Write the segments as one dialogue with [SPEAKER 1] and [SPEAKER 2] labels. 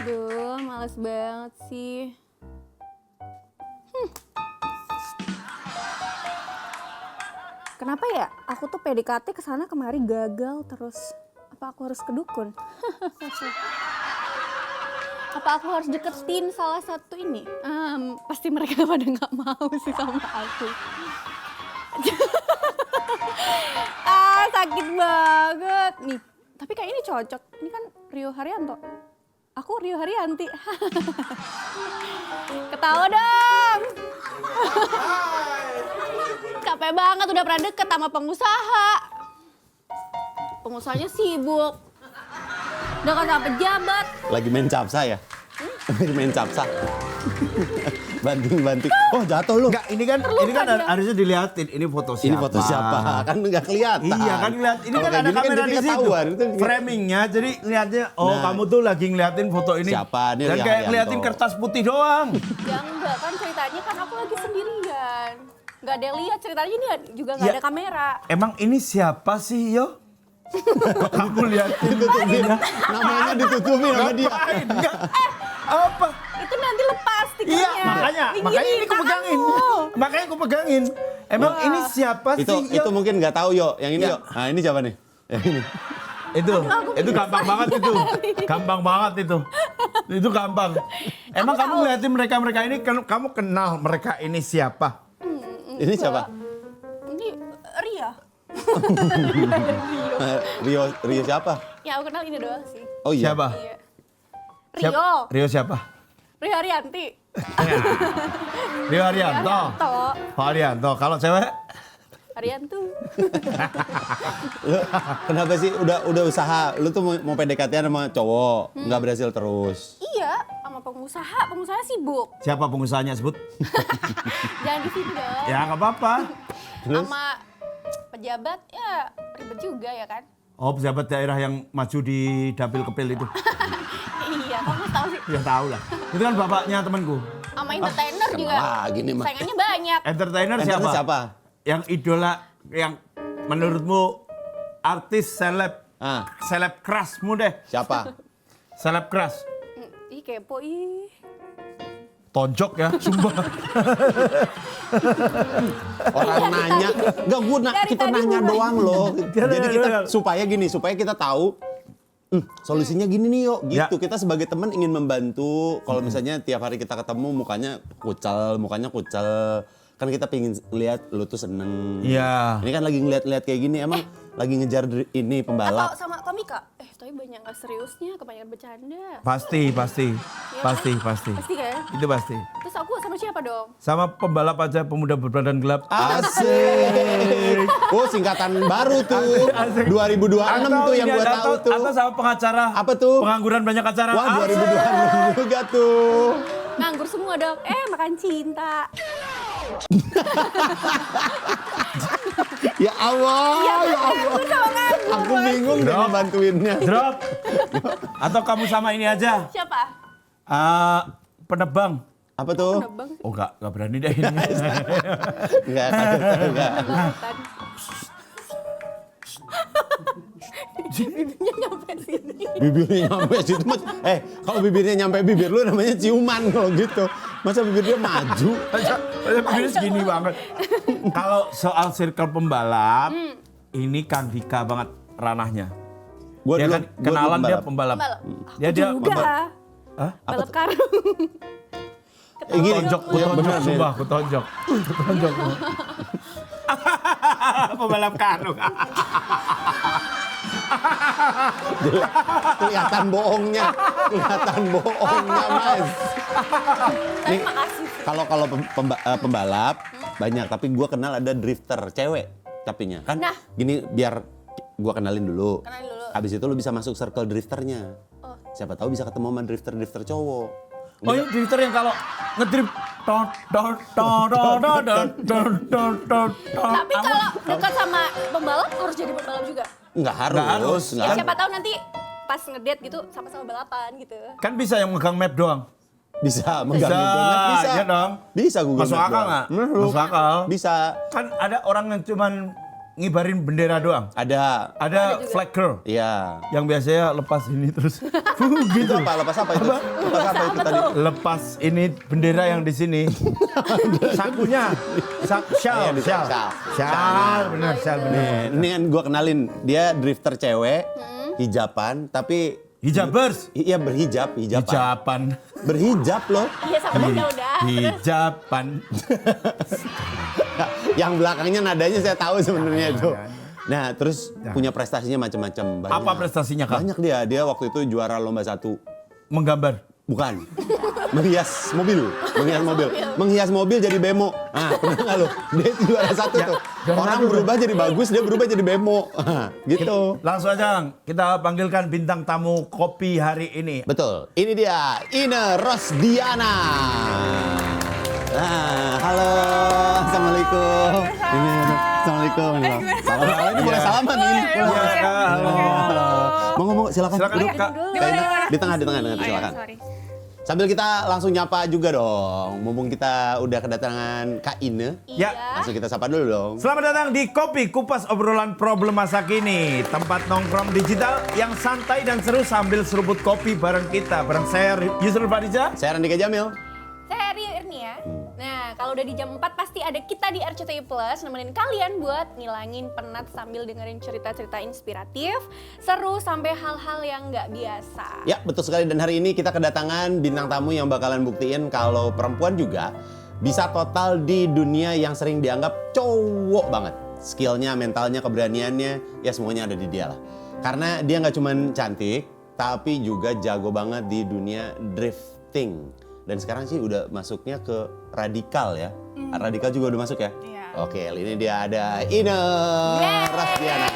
[SPEAKER 1] Duh, males banget sih. Kenapa ya? Aku tuh PDKT kesana kemari gagal terus. Apa aku harus ke dukun? Apa aku harus deketin salah satu ini? Pasti mereka pada nggak mau sih sama aku. Sakit banget. Nih, tapi kayak ini cocok. Ini kan Rio Haryanto. Aku Rio Haryanti. Ketawa dong. Capek banget udah pernah deket sama pengusaha. Pengusahanya sibuk. Udah kan sama pejabat.
[SPEAKER 2] Lagi main capsa ya? Lagi main capsa. Banting-banting. Oh jatuh lu.
[SPEAKER 3] Enggak, ini kan harusnya dilihatin. Ini foto siapa?
[SPEAKER 2] Ini foto siapa? Kan nggak kelihatan.
[SPEAKER 3] Iya kan ngeliat. Ini
[SPEAKER 2] Kalau
[SPEAKER 3] kan
[SPEAKER 2] kayak
[SPEAKER 3] ada
[SPEAKER 2] gini
[SPEAKER 3] kamera
[SPEAKER 2] jadi
[SPEAKER 3] di situ.
[SPEAKER 2] ketahuan. Itu
[SPEAKER 3] Framingnya, jadi lihatnya. Oh
[SPEAKER 2] Nah.
[SPEAKER 3] kamu tuh lagi ngeliatin foto ini.
[SPEAKER 2] Siapa? Ini
[SPEAKER 3] Dan
[SPEAKER 2] Ria
[SPEAKER 3] kayak
[SPEAKER 2] Haryanto.
[SPEAKER 3] ngeliatin kertas putih doang.
[SPEAKER 1] Ya enggak kan ceritanya kan aku lagi sendirian. Nggak ada yang lihat ceritanya ini juga nggak
[SPEAKER 3] Ya.
[SPEAKER 1] ada kamera.
[SPEAKER 3] Emang ini siapa sih yo? Kok kamu liatin?
[SPEAKER 2] ditutupin. Namanya ditutupin sama dia.
[SPEAKER 3] Ngapain? Enggak. Apa?
[SPEAKER 1] Itu nanti lepas stikernya.
[SPEAKER 3] Iya, makanya ini aku pegangin. Makanya aku pegangin. Emang ini siapa sih?
[SPEAKER 2] Itu mungkin nggak tahu yo. Yang ini
[SPEAKER 3] Ya.
[SPEAKER 2] yo. Nah ini siapa nih? Yang ini.
[SPEAKER 3] Itu gampang banget itu. Gampang banget itu. Itu gampang. Emang kamu ngeliatin mereka ini, kamu kenal mereka ini siapa?
[SPEAKER 2] Ini siapa?
[SPEAKER 1] Ini Ria.
[SPEAKER 2] Rio siapa?
[SPEAKER 1] Ya aku kenal ini doang sih.
[SPEAKER 2] Oh iya.
[SPEAKER 3] Siapa?
[SPEAKER 1] Iya. Rio.
[SPEAKER 3] Rio siapa?
[SPEAKER 1] Rio Haryanti.
[SPEAKER 3] Rio Haryanto. Haryanto. Kalau cewek?
[SPEAKER 1] Haryanto.
[SPEAKER 2] Lu kenapa sih udah usaha? Lu tuh mau PDKT sama cowok, nggak berhasil terus.
[SPEAKER 1] Iya, sama pengusaha. Pengusaha sibuk.
[SPEAKER 3] Siapa pengusahanya sebut?
[SPEAKER 1] Jangan di sini dong.
[SPEAKER 3] Ya nggak apa-apa.
[SPEAKER 2] Terus?
[SPEAKER 1] Sama pejabat ya ribet juga ya kan.
[SPEAKER 3] Oh pejabat daerah yang maju di dapil kepil itu.
[SPEAKER 1] Iya, kamu tahu sih.
[SPEAKER 3] Ya tahu lah. Itu kan bapaknya temanku.
[SPEAKER 1] Sama entertainer juga.
[SPEAKER 2] lagi nih, Mak.
[SPEAKER 1] Saingannya banyak.
[SPEAKER 3] Entertainer
[SPEAKER 2] Enternya siapa?
[SPEAKER 3] Yang idola yang menurutmu artis seleb kerasmu deh.
[SPEAKER 2] Siapa?
[SPEAKER 3] Seleb keras.
[SPEAKER 1] Ih kepo ih.
[SPEAKER 3] Tonjok ya, sumpah.
[SPEAKER 2] Orang nanya, enggak
[SPEAKER 1] Dari
[SPEAKER 2] kita
[SPEAKER 1] tadi
[SPEAKER 2] nanya
[SPEAKER 1] mulai.
[SPEAKER 2] doang loh. Jadi kita
[SPEAKER 3] doang.
[SPEAKER 2] supaya kita tahu solusinya gini nih yuk
[SPEAKER 3] Ya.
[SPEAKER 2] gitu. Kita sebagai teman ingin membantu. Kalau misalnya tiap hari kita ketemu mukanya kucel. Kan kita pengen lihat lu tuh seneng.
[SPEAKER 3] Iya.
[SPEAKER 2] Ini kan lagi ngeliat-liat kayak gini emang lagi ngejar ini
[SPEAKER 1] Atau
[SPEAKER 2] pembalap.
[SPEAKER 1] sama komika. Tapi banyak nggak seriusnya, kebanyakan bercanda.
[SPEAKER 3] Pasti.
[SPEAKER 1] Iya
[SPEAKER 3] Pasti.
[SPEAKER 1] Pasti kan?
[SPEAKER 3] Itu pasti.
[SPEAKER 1] Terus aku sama siapa dong?
[SPEAKER 3] Sama pembalap aja pemuda berbadan gelap.
[SPEAKER 2] Asik. Oh singkatan baru tuh.
[SPEAKER 3] Asik.
[SPEAKER 2] 2026 tuh yang
[SPEAKER 3] ini
[SPEAKER 2] gua
[SPEAKER 3] ada,
[SPEAKER 2] tahu tuh.
[SPEAKER 3] Atau sama pengacara.
[SPEAKER 2] Apa tuh?
[SPEAKER 3] Pengangguran banyak acara.
[SPEAKER 2] Wah
[SPEAKER 3] Asik.
[SPEAKER 2] 2026 juga tuh.
[SPEAKER 1] Nganggur semua dong. Makan cinta.
[SPEAKER 2] Ya Allah, ya Allah.
[SPEAKER 1] Nganggur sama nganggur.
[SPEAKER 2] Aku bingung deh
[SPEAKER 3] Drop.
[SPEAKER 2] ngebantuinnya.
[SPEAKER 3] Drop. Atau kamu sama ini aja.
[SPEAKER 1] Siapa?
[SPEAKER 3] Penebang.
[SPEAKER 2] Apa tuh?
[SPEAKER 1] Nebang sih.
[SPEAKER 3] Oh enggak berani deh ini.
[SPEAKER 2] Enggak.
[SPEAKER 1] Kelihatan. Bibirnya nyampe sini.
[SPEAKER 2] Bibirnya nyampe situ mas. Kalau bibirnya nyampe bibir lu namanya ciuman kalau gitu. Masa bibirnya maju?
[SPEAKER 3] Ini segini banget. Kalau soal circle pembalap, ini Kang Dika banget ranahnya.
[SPEAKER 2] Gua
[SPEAKER 3] Dia
[SPEAKER 2] dulu-
[SPEAKER 3] kan
[SPEAKER 2] gua
[SPEAKER 3] kenalan
[SPEAKER 2] dulu
[SPEAKER 3] dia
[SPEAKER 2] pembalap.
[SPEAKER 3] pembalap.
[SPEAKER 1] Aku
[SPEAKER 3] Ya dia
[SPEAKER 1] juga.
[SPEAKER 3] Hah?
[SPEAKER 1] Balap karung.
[SPEAKER 2] Gini,
[SPEAKER 3] Tonjok,
[SPEAKER 2] iya, bener,
[SPEAKER 3] sumpah, aku tonjok. Pembalap karung.
[SPEAKER 2] kelihatan bohongnya, mas.
[SPEAKER 1] Tapi
[SPEAKER 2] Nih,
[SPEAKER 1] makasih.
[SPEAKER 2] kalau pembalap banyak, tapi gua kenal ada drifter cewek tapinya kan.
[SPEAKER 1] Nah.
[SPEAKER 2] Gini biar gua kenalin dulu.
[SPEAKER 1] Kenalin dulu.
[SPEAKER 2] Abis itu lu bisa masuk circle drifternya.
[SPEAKER 1] Oh.
[SPEAKER 2] Siapa tahu bisa ketemu sama drifter cowok.
[SPEAKER 3] Oh ini drifter yang kalau ngedrift
[SPEAKER 1] Tapi kalau dekat sama pembalap harus jadi pembalap juga.
[SPEAKER 2] Nggak harus.
[SPEAKER 3] Nggak harus.
[SPEAKER 2] nggak
[SPEAKER 1] Ya
[SPEAKER 2] harus.
[SPEAKER 1] siapa tahu nanti pas ngedate gitu sama-sama balapan gitu.
[SPEAKER 3] Kan bisa yang megang map doang.
[SPEAKER 2] Bisa megang
[SPEAKER 3] Bisa,
[SPEAKER 2] Google Map, bisa.
[SPEAKER 3] iya dong.
[SPEAKER 2] Bisa Google
[SPEAKER 3] Masuk
[SPEAKER 2] Map
[SPEAKER 3] akal
[SPEAKER 2] doang.
[SPEAKER 3] nggak?
[SPEAKER 2] Masuk.
[SPEAKER 3] Masuk akal.
[SPEAKER 2] Bisa.
[SPEAKER 3] Kan ada orang yang cuman ngibarin bendera doang.
[SPEAKER 2] Ada.
[SPEAKER 3] Ada flag girl.
[SPEAKER 2] Iya.
[SPEAKER 3] Yang biasanya lepas ini terus.
[SPEAKER 2] Itu
[SPEAKER 3] gitu.
[SPEAKER 2] apa? Lepas apa itu? Lepas apa itu tadi?
[SPEAKER 3] Lepas ini bendera yang di sini. Sakunya.
[SPEAKER 2] Iya, di
[SPEAKER 3] Syal.
[SPEAKER 2] syal.
[SPEAKER 3] Syal, bener, syal bener.
[SPEAKER 2] Nih, ini kan gue kenalin. Dia drifter cewek, hijaban, tapi
[SPEAKER 3] Hijabers.
[SPEAKER 2] iya berhijab, hijaban.
[SPEAKER 3] Hijaban.
[SPEAKER 2] Berhijab loh.
[SPEAKER 1] Iya sama aja udah.
[SPEAKER 3] Hijaban.
[SPEAKER 2] Yang belakangnya nadanya saya tahu sebenarnya itu. Nah, terus punya prestasinya macam-macam.
[SPEAKER 3] Apa prestasinya, Kak?
[SPEAKER 2] Banyak dia waktu itu juara lomba 1.
[SPEAKER 3] Menggambar.
[SPEAKER 2] Bukan. Menghias mobil. Menghias mobil jadi bemo. Ah, pernah nggak lo? Dia itu juara 1 tuh. Orang berubah jadi bagus, dia berubah jadi bemo. Ah, gitu.
[SPEAKER 3] Langsung aja kita panggilkan bintang tamu kopi hari ini.
[SPEAKER 2] Betul. Ini dia, Ine Rosdiana. Nah, halo. Assalamualaikum. Assalamualaikum. Salam. Ini boleh salaman ini.
[SPEAKER 3] Iya, Kak. Halo.
[SPEAKER 2] Mau silakan.
[SPEAKER 3] Silakan,
[SPEAKER 2] Duduk.
[SPEAKER 3] Kak.
[SPEAKER 2] Di tengah, silakan. Sambil kita langsung nyapa juga dong. Mumpung kita udah kedatangan Kak Ine.
[SPEAKER 3] Ya.
[SPEAKER 2] Langsung kita sapa dulu dong.
[SPEAKER 3] Selamat datang di Kopi Kupas Obrolan Problem Masa Kini. Tempat nongkrong digital yang santai dan seru sambil seruput kopi bareng kita. Bareng saya Yusril Fariza.
[SPEAKER 2] Saya Randika Jamil.
[SPEAKER 1] Saya Rio Irnia. Nah, kalau udah di jam 4 pasti ada kita di RCTI Plus nemenin kalian buat ngilangin penat sambil dengerin cerita-cerita inspiratif, seru sampai hal-hal yang nggak biasa.
[SPEAKER 2] Ya, betul sekali. Dan hari ini kita kedatangan bintang tamu yang bakalan buktiin kalau perempuan juga bisa total di dunia yang sering dianggap cowok banget. Skillnya, mentalnya, keberaniannya, ya semuanya ada di dia lah. Karena dia nggak cuman cantik, tapi juga jago banget di dunia drifting. Dan sekarang sih udah masuknya ke radikal ya. Radikal juga udah masuk ya?
[SPEAKER 1] Iya.
[SPEAKER 2] Oke, ini dia ada Ine Rosdiana.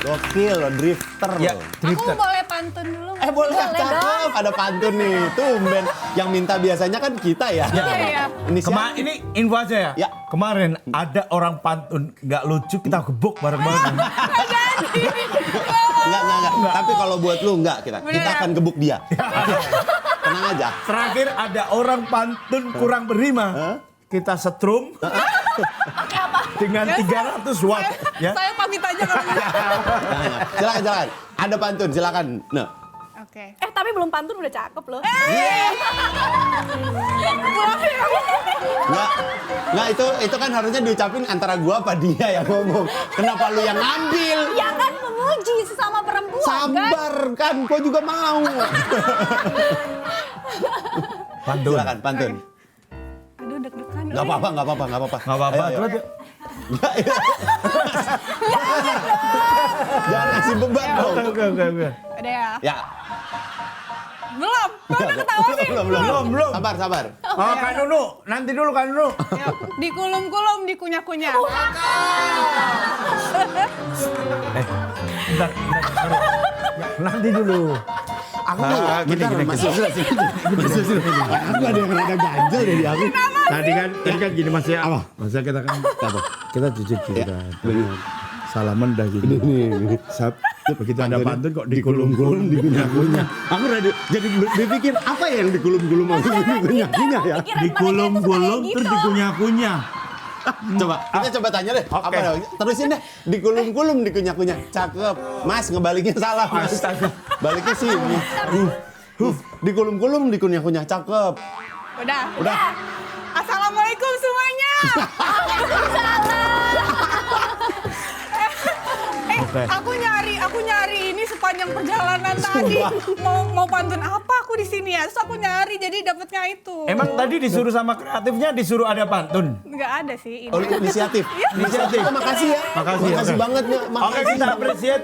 [SPEAKER 2] Gokil loh, drifter
[SPEAKER 3] Ya,
[SPEAKER 2] loh.
[SPEAKER 3] drifter.
[SPEAKER 1] Aku boleh pantun dulu?
[SPEAKER 2] Boleh,
[SPEAKER 1] dong.
[SPEAKER 2] cakep. Ada pantun nih. Tumben. Yang minta biasanya kan kita ya.
[SPEAKER 1] Iya.
[SPEAKER 2] Ini siapa?
[SPEAKER 3] Ini info aja ya.
[SPEAKER 2] Ya.
[SPEAKER 3] Kemarin ada orang pantun nggak lucu kita gebuk bareng-bareng.
[SPEAKER 2] Enggak. Tapi kalau buat lu enggak kita. Kita akan gebuk dia. Tenang aja.
[SPEAKER 3] Terakhir ada orang pantun kurang berima. Kita setrum dengan 300 watt. Ya.
[SPEAKER 4] Saya pamit aja kalau gitu.
[SPEAKER 2] Silakan. Ada pantun, silakan. Nah.
[SPEAKER 4] Oke.
[SPEAKER 1] Tapi belum pantun udah cakep loh.
[SPEAKER 2] Enggak itu kan harusnya diucapin antara gua apa dia yang ngomong. Kenapa lu yang ngambil?
[SPEAKER 1] Ya kan memuji sesama perempuan kan?
[SPEAKER 2] Sabar kan, gua juga mau.
[SPEAKER 3] Pantun.
[SPEAKER 2] Silakan, pantun.
[SPEAKER 4] Aduh deg-degan.
[SPEAKER 2] Enggak apa-apa.
[SPEAKER 3] Nggak apa-apa.
[SPEAKER 2] Ayo.
[SPEAKER 3] Terus,
[SPEAKER 2] Jangan kasih beban dong.
[SPEAKER 3] Oke.
[SPEAKER 4] Udah ya.
[SPEAKER 2] Ya.
[SPEAKER 4] Belum. Mana ketawa sih?
[SPEAKER 3] Belum.
[SPEAKER 2] Sabar.
[SPEAKER 3] Oh, Kak Nunu, nanti dulu Kak Nunu.
[SPEAKER 4] Ya, dikulum-kulum, dikunyah-kunyah.
[SPEAKER 3] Bentar. Nanti dulu.
[SPEAKER 2] Aku tuh,
[SPEAKER 3] Gini.
[SPEAKER 2] masih. Aku ada yang rada ganjel dari aku.
[SPEAKER 3] Tadi kan gini Mas ya. Apa? Mas ya kita kan kita jujur
[SPEAKER 2] Ya,
[SPEAKER 3] kita.
[SPEAKER 2] benar.
[SPEAKER 3] Salaman dah gini. Begitu ada pantun kok dikulum-kulum, dikunyah-kunyah.
[SPEAKER 2] Aku rada jadi berpikir apa ya yang dikulum-kulum sama dikunyah-kunyah ya.
[SPEAKER 3] Dikulum-kulum
[SPEAKER 1] Gitu.
[SPEAKER 3] terus dikunyah-kunyah.
[SPEAKER 2] Coba, kita coba tanya deh.
[SPEAKER 3] Oke.
[SPEAKER 2] Apa dong? Terusin deh. Dikulum-kulum, dikunyah-kunyah. Cakep. Mas, ngebaliknya salah, Mas.
[SPEAKER 3] Astaga.
[SPEAKER 2] Baliknya sini. Dikulum-kulum, dikunyah-kunyah. Cakep.
[SPEAKER 4] Udah. Assalamualaikum semuanya.
[SPEAKER 3] Oke.
[SPEAKER 4] Aku nyari ini sepanjang perjalanan tadi. Mau pantun apa aku di sini ya? Terus aku nyari jadi dapetnya itu.
[SPEAKER 3] Emang tadi disuruh sama kreatifnya disuruh ada pantun.
[SPEAKER 4] Nggak ada sih ini.
[SPEAKER 2] Oh, inisiatif.
[SPEAKER 3] Inisiatif.
[SPEAKER 2] Oh, makasih ya.
[SPEAKER 3] Makasih ya.
[SPEAKER 2] banget ya.
[SPEAKER 3] Oke,
[SPEAKER 2] Makasih.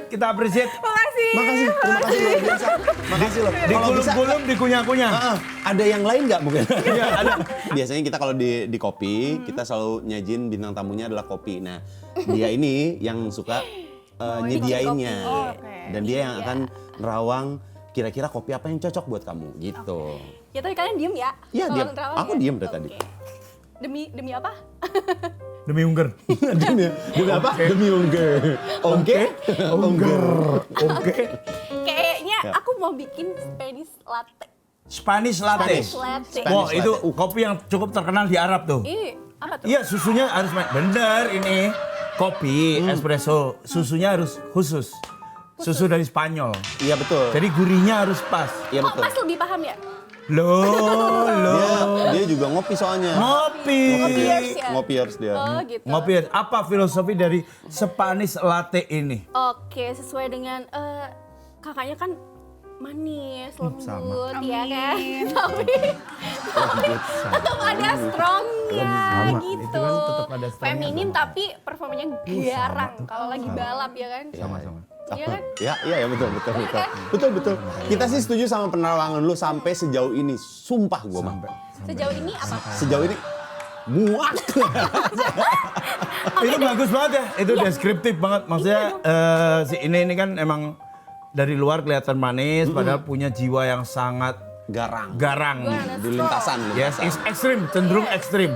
[SPEAKER 3] kita appreciate.
[SPEAKER 4] Makasih.
[SPEAKER 2] Makasih. Terima kasih luar biasa. Makasih loh. Kalau bisa,
[SPEAKER 3] Dikulum-kulum, dikunyah-kunyah.
[SPEAKER 2] ada yang lain nggak mungkin? Iya, ada. Biasanya kita kalau di kopi, kita selalu nyajin bintang tamunya adalah kopi. Nah, dia ini yang suka nyediainnya.
[SPEAKER 4] Oh, oke.
[SPEAKER 2] Dan dia yang akan nerawang kira-kira kopi apa yang cocok buat kamu gitu.
[SPEAKER 1] Ya tapi kalian diem ya?
[SPEAKER 2] Iya,
[SPEAKER 1] Kalau
[SPEAKER 2] diem.
[SPEAKER 1] nerawang
[SPEAKER 2] Aku
[SPEAKER 1] ya?
[SPEAKER 2] diem dari tadi.
[SPEAKER 1] Oke. Demi apa?
[SPEAKER 3] Demi ungger.
[SPEAKER 2] Demi apa? Demi ungger. Oke?
[SPEAKER 3] Oke.
[SPEAKER 1] Kayaknya
[SPEAKER 2] Ya.
[SPEAKER 1] aku mau bikin Spanish latte.
[SPEAKER 3] Spanish latte.
[SPEAKER 1] Latte.
[SPEAKER 2] Spanish
[SPEAKER 3] Wah, itu
[SPEAKER 2] latte.
[SPEAKER 3] kopi yang cukup terkenal di Arab tuh.
[SPEAKER 1] Ih, Apa tuh?
[SPEAKER 3] Iya, susunya harus bener ini. Kopi, espresso, susunya harus khusus. Susu dari Spanyol.
[SPEAKER 2] Iya betul.
[SPEAKER 3] Jadi gurihnya harus pas.
[SPEAKER 2] Iya
[SPEAKER 1] Kok
[SPEAKER 2] betul.
[SPEAKER 1] Mas lebih paham ya?
[SPEAKER 2] Dia juga ngopi soalnya.
[SPEAKER 3] Ngopi.
[SPEAKER 1] Ngopiers ya?
[SPEAKER 2] Ngopiers dia.
[SPEAKER 1] Oh gitu.
[SPEAKER 3] Ngopi. Apa filosofi dari Spanish latte ini?
[SPEAKER 1] Oke, sesuai dengan kakaknya kan manis, lembut, ya kan?
[SPEAKER 4] Amin.
[SPEAKER 1] Tapi tetap ada strongnya
[SPEAKER 3] Sama, itu
[SPEAKER 1] gitu.
[SPEAKER 3] kan tetap ada strongnya.
[SPEAKER 1] Feminim tapi performanya garang kalau lagi balap ya kan?
[SPEAKER 3] Sama-sama.
[SPEAKER 1] Iya kan?
[SPEAKER 2] Iya betul. Betul. Kita sih setuju sama penerawangan lu sampai sejauh ini. Sumpah gue mah.
[SPEAKER 1] Sejauh ini apa?
[SPEAKER 2] Sejauh ini muak.
[SPEAKER 3] Itu bagus banget ya. Itu deskriptif banget. Maksudnya si ini kan emang dari luar kelihatan manis, padahal punya jiwa yang sangat
[SPEAKER 2] Garang.
[SPEAKER 1] Gimana?
[SPEAKER 2] Di lintasan.
[SPEAKER 3] Yes, is ekstrim, cenderung ekstrim.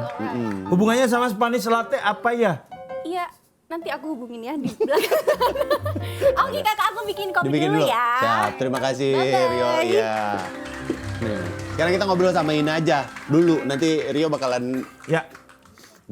[SPEAKER 3] Hubungannya sama Spanish latte apa ya?
[SPEAKER 1] Iya, nanti aku hubungin ya di belakang. Oke kakak, aku bikin kopi
[SPEAKER 2] Dibikin
[SPEAKER 1] dulu
[SPEAKER 2] dulu.
[SPEAKER 1] ya.
[SPEAKER 2] Siap, terima kasih
[SPEAKER 1] Bye-bye.
[SPEAKER 2] Rio. Iya. Nih, sekarang kita ngobrol sama Ina aja dulu. Nanti Rio bakalan
[SPEAKER 3] Ya,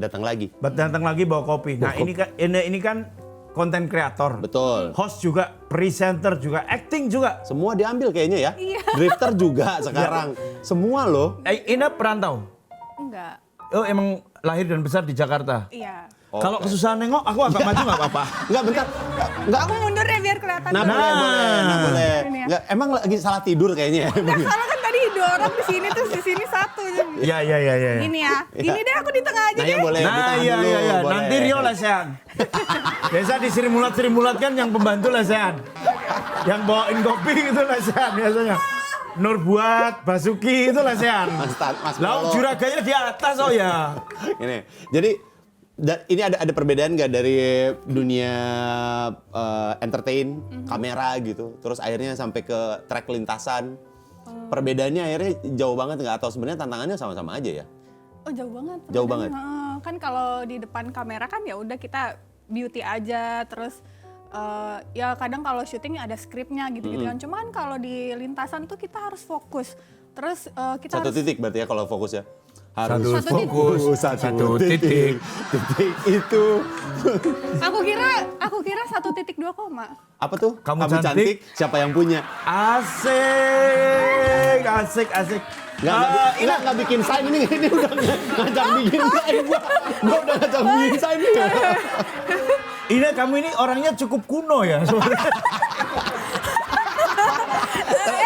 [SPEAKER 2] datang lagi.
[SPEAKER 3] datang lagi bawa kopi. Nah, ini kan konten kreator.
[SPEAKER 2] Betul.
[SPEAKER 3] Host juga, presenter juga, acting juga.
[SPEAKER 2] Semua diambil kayaknya ya. Drifter juga sekarang. Semua loh.
[SPEAKER 3] Ina perantau.
[SPEAKER 4] Enggak.
[SPEAKER 3] Oh, emang lahir dan besar di Jakarta.
[SPEAKER 4] Iya.
[SPEAKER 3] Kalau kesusahan nengok, aku agak maju nggak apa-apa.
[SPEAKER 2] Enggak, bentar. Enggak.
[SPEAKER 4] Aku mundur ya biar kelihatan.
[SPEAKER 2] Nah, boleh.
[SPEAKER 4] Ini ya.
[SPEAKER 2] Enggak, emang lagi salah tidur kayaknya ya.
[SPEAKER 4] Soalnya kan tadi 2 orang di sini terus di sini 1.
[SPEAKER 3] Iya.
[SPEAKER 4] Gini ya. Gini deh aku di tengah aja
[SPEAKER 2] Nah, ya
[SPEAKER 4] deh.
[SPEAKER 2] boleh.
[SPEAKER 3] Nah,
[SPEAKER 2] ditahan
[SPEAKER 3] iya.
[SPEAKER 2] dulu, boleh.
[SPEAKER 3] Nanti Rio lesehan. Biasa di Sri-Mulat kan yang pembantu lesehan. Yang bawain kopi itu lesehan biasanya. Nur buat, Basuki itu lesehan.
[SPEAKER 2] Mas
[SPEAKER 3] Lauk
[SPEAKER 2] Polo.
[SPEAKER 3] juraganya di atas oh ya.
[SPEAKER 2] Ini. Jadi ini ada perbedaan nggak dari dunia entertain, kamera gitu, terus akhirnya sampai ke track lintasan. Perbedaannya akhirnya jauh banget nggak? Atau sebenarnya tantangannya sama-sama aja ya?
[SPEAKER 4] Oh jauh banget.
[SPEAKER 2] Jauh banget.
[SPEAKER 4] Kan kalau di depan kamera kan ya udah kita beauty aja terus ya kadang kalau syuting ada skripnya gitu-gitu kan. Cuman kalau di lintasan tuh kita harus fokus. Terus kita
[SPEAKER 2] Satu
[SPEAKER 4] harus
[SPEAKER 2] titik berarti ya kalau fokus ya?
[SPEAKER 3] Satu
[SPEAKER 2] Harus
[SPEAKER 3] fokus, satu titik.
[SPEAKER 2] Titik itu.
[SPEAKER 4] aku kira 1,2 koma.
[SPEAKER 2] Apa tuh?
[SPEAKER 3] Kamu cantik.
[SPEAKER 2] Siapa yang punya?
[SPEAKER 3] Asik.
[SPEAKER 2] Nggak bikin sign ini udah ngajak bikin sign gua udah ngajak bikin sign nih.
[SPEAKER 3] Ina, kamu ini orangnya cukup kuno ya.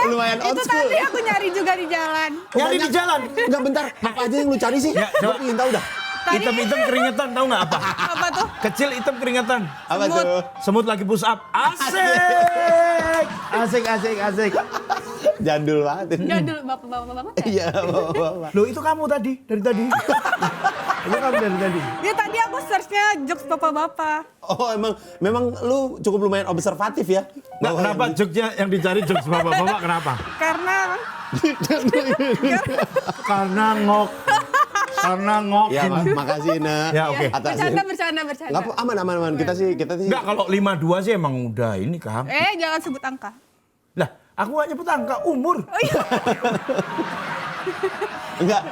[SPEAKER 2] Lumayan old
[SPEAKER 4] Itu
[SPEAKER 2] school.
[SPEAKER 4] tadi aku nyari juga di jalan.
[SPEAKER 3] Nyari di jalan.
[SPEAKER 2] Enggak bentar, apa aja yang lu cari sih?
[SPEAKER 3] Ya,
[SPEAKER 2] Gua
[SPEAKER 3] coba.
[SPEAKER 2] ingin tahu dah.
[SPEAKER 3] Hitam-hitam keringetan, tahu nggak apa?
[SPEAKER 4] Apa tuh?
[SPEAKER 3] Kecil hitam keringetan.
[SPEAKER 2] Apa tuh?
[SPEAKER 3] Semut lagi push up. Asik.
[SPEAKER 2] Jadul banget.
[SPEAKER 4] Jadul bapak-bapak banget ya?
[SPEAKER 2] Iya, bapak-bapak.
[SPEAKER 3] Loh, itu kamu tadi, dari tadi. Itu kamu dari tadi.
[SPEAKER 4] Ya tadi aku searchnya jokes bapak-bapak.
[SPEAKER 2] Oh, memang lu cukup lumayan observatif ya.
[SPEAKER 3] Nggak, kenapa jokesnya yang dicari jokes bapak-bapak, kenapa? Karena ngok.
[SPEAKER 2] Ya, makasih Ina.
[SPEAKER 3] Ya, oke.
[SPEAKER 2] Atas
[SPEAKER 4] Bercanda.
[SPEAKER 2] Nggak apa, aman. Kita sih.
[SPEAKER 3] Enggak, kalau 52 sih emang udah ini, Kang.
[SPEAKER 4] Jangan sebut angka.
[SPEAKER 3] Lah, aku nggak nyebut angka, umur.
[SPEAKER 2] Enggak,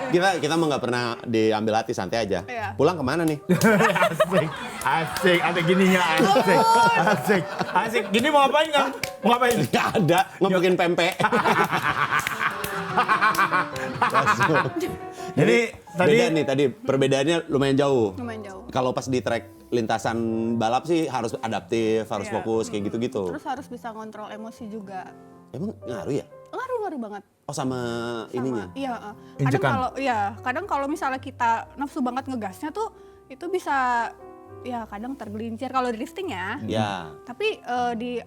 [SPEAKER 2] kita mah nggak pernah diambil hati, santai aja.
[SPEAKER 4] Iya.
[SPEAKER 2] Pulang kemana nih?
[SPEAKER 3] Asik, ada gininya, asik. Gini mau ngapain, Kang? Mau ngapain?
[SPEAKER 2] Nggak ada, ngomongin pempek.
[SPEAKER 3] Jadi
[SPEAKER 2] tadi perbedaannya lumayan jauh.
[SPEAKER 4] Lumayan jauh.
[SPEAKER 2] Kalau pas di track lintasan balap sih harus adaptif, harus
[SPEAKER 4] Iya.
[SPEAKER 2] fokus kayak gitu-gitu.
[SPEAKER 4] Terus harus bisa ngontrol emosi juga.
[SPEAKER 2] Emang ngaruh ya?
[SPEAKER 4] Ngaruh banget.
[SPEAKER 2] Oh sama ininya?
[SPEAKER 4] Iya.
[SPEAKER 3] Injekan.
[SPEAKER 4] Kadang kalau misalnya kita nafsu banget ngegasnya tuh itu bisa ya kadang tergelincir kalau drifting ya.
[SPEAKER 2] Ya.
[SPEAKER 4] Tapi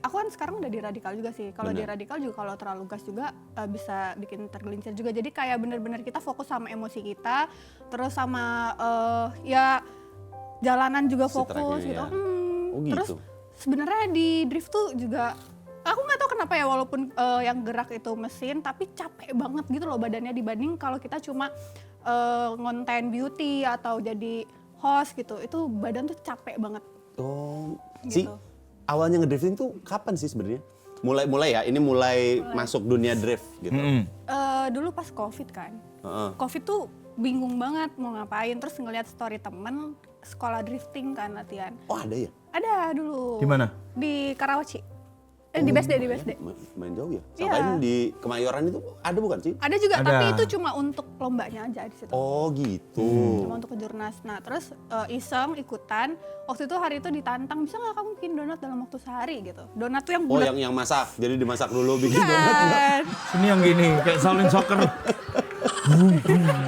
[SPEAKER 4] aku kan sekarang udah di radikal juga sih. Kalau di
[SPEAKER 2] Benar.
[SPEAKER 4] radikal juga kalau terlalu gas juga bisa bikin tergelincir juga. Jadi kayak bener-bener kita fokus sama emosi kita, terus sama ya jalanan juga
[SPEAKER 2] Si
[SPEAKER 4] fokus
[SPEAKER 2] tracknya,
[SPEAKER 4] gitu.
[SPEAKER 2] ya. Oh, gitu.
[SPEAKER 4] Terus sebenarnya di drift tuh juga aku nggak tahu kenapa ya walaupun yang gerak itu mesin tapi capek banget gitu loh badannya dibanding kalau kita cuma ngonten beauty atau jadi host gitu. Itu badan tuh capek banget.
[SPEAKER 2] Oh,
[SPEAKER 4] Gitu.
[SPEAKER 2] awalnya ngedrifting tuh kapan sih sebenarnya? Mulai ya, ini mulai masuk dunia drift gitu.
[SPEAKER 3] Mm-mm.
[SPEAKER 4] Dulu pas COVID kan.
[SPEAKER 2] Heeh.
[SPEAKER 4] COVID tuh bingung banget mau ngapain, terus ngeliat story temen sekolah drifting kan latihan.
[SPEAKER 2] Oh ada ya?
[SPEAKER 4] Ada dulu.
[SPEAKER 3] Di mana?
[SPEAKER 4] Di Karawaci. Di BSD, di BSD.
[SPEAKER 2] Main jauh ya?
[SPEAKER 4] Iya.
[SPEAKER 2] Sangkain di Kemayoran itu ada bukan sih?
[SPEAKER 4] Ada juga,
[SPEAKER 3] Ada.
[SPEAKER 4] tapi itu cuma untuk lombanya aja di situ.
[SPEAKER 2] Oh gitu.
[SPEAKER 4] Cuma untuk kejurnas. Nah terus iseng ikutan. Waktu itu hari itu ditantang, bisa nggak kamu bikin donat dalam waktu sehari gitu? Donat tuh yang
[SPEAKER 2] Oh
[SPEAKER 4] bulat.
[SPEAKER 2] yang masak, jadi dimasak dulu bikin donat.
[SPEAKER 4] Kan.
[SPEAKER 3] Ini yang gini, kayak Shaolin Soccer.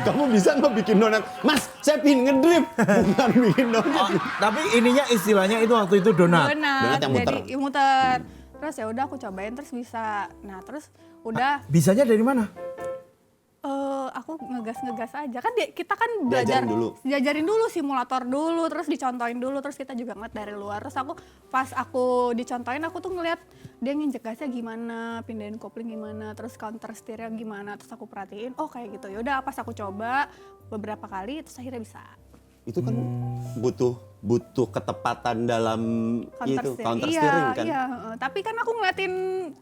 [SPEAKER 2] Kamu bisa nggak bikin donat? Mas, saya pingin ngedrip. Bukan bikin donat.
[SPEAKER 3] Oh, tapi ininya istilahnya itu waktu itu donat.
[SPEAKER 2] Donat yang muter.
[SPEAKER 4] Jadi muter. Terus ya udah aku cobain terus bisa. Nah terus udah
[SPEAKER 3] Bisanya dari mana?
[SPEAKER 4] aku ngegas aja kan kita kan belajar
[SPEAKER 2] Diajarin dulu.
[SPEAKER 4] Simulator dulu terus dicontohin dulu terus kita juga ngeliat dari luar. Terus pas aku dicontohin aku tuh ngeliat dia nginjek gasnya gimana, pindahin kopling gimana, terus counter steernya gimana, terus aku perhatiin oh kayak gitu. Yaudah pas aku coba beberapa kali terus akhirnya bisa.
[SPEAKER 2] Itu kan butuh ketepatan dalam counter
[SPEAKER 4] Iya,
[SPEAKER 2] steering kan?
[SPEAKER 4] Iya, tapi kan aku ngeliatin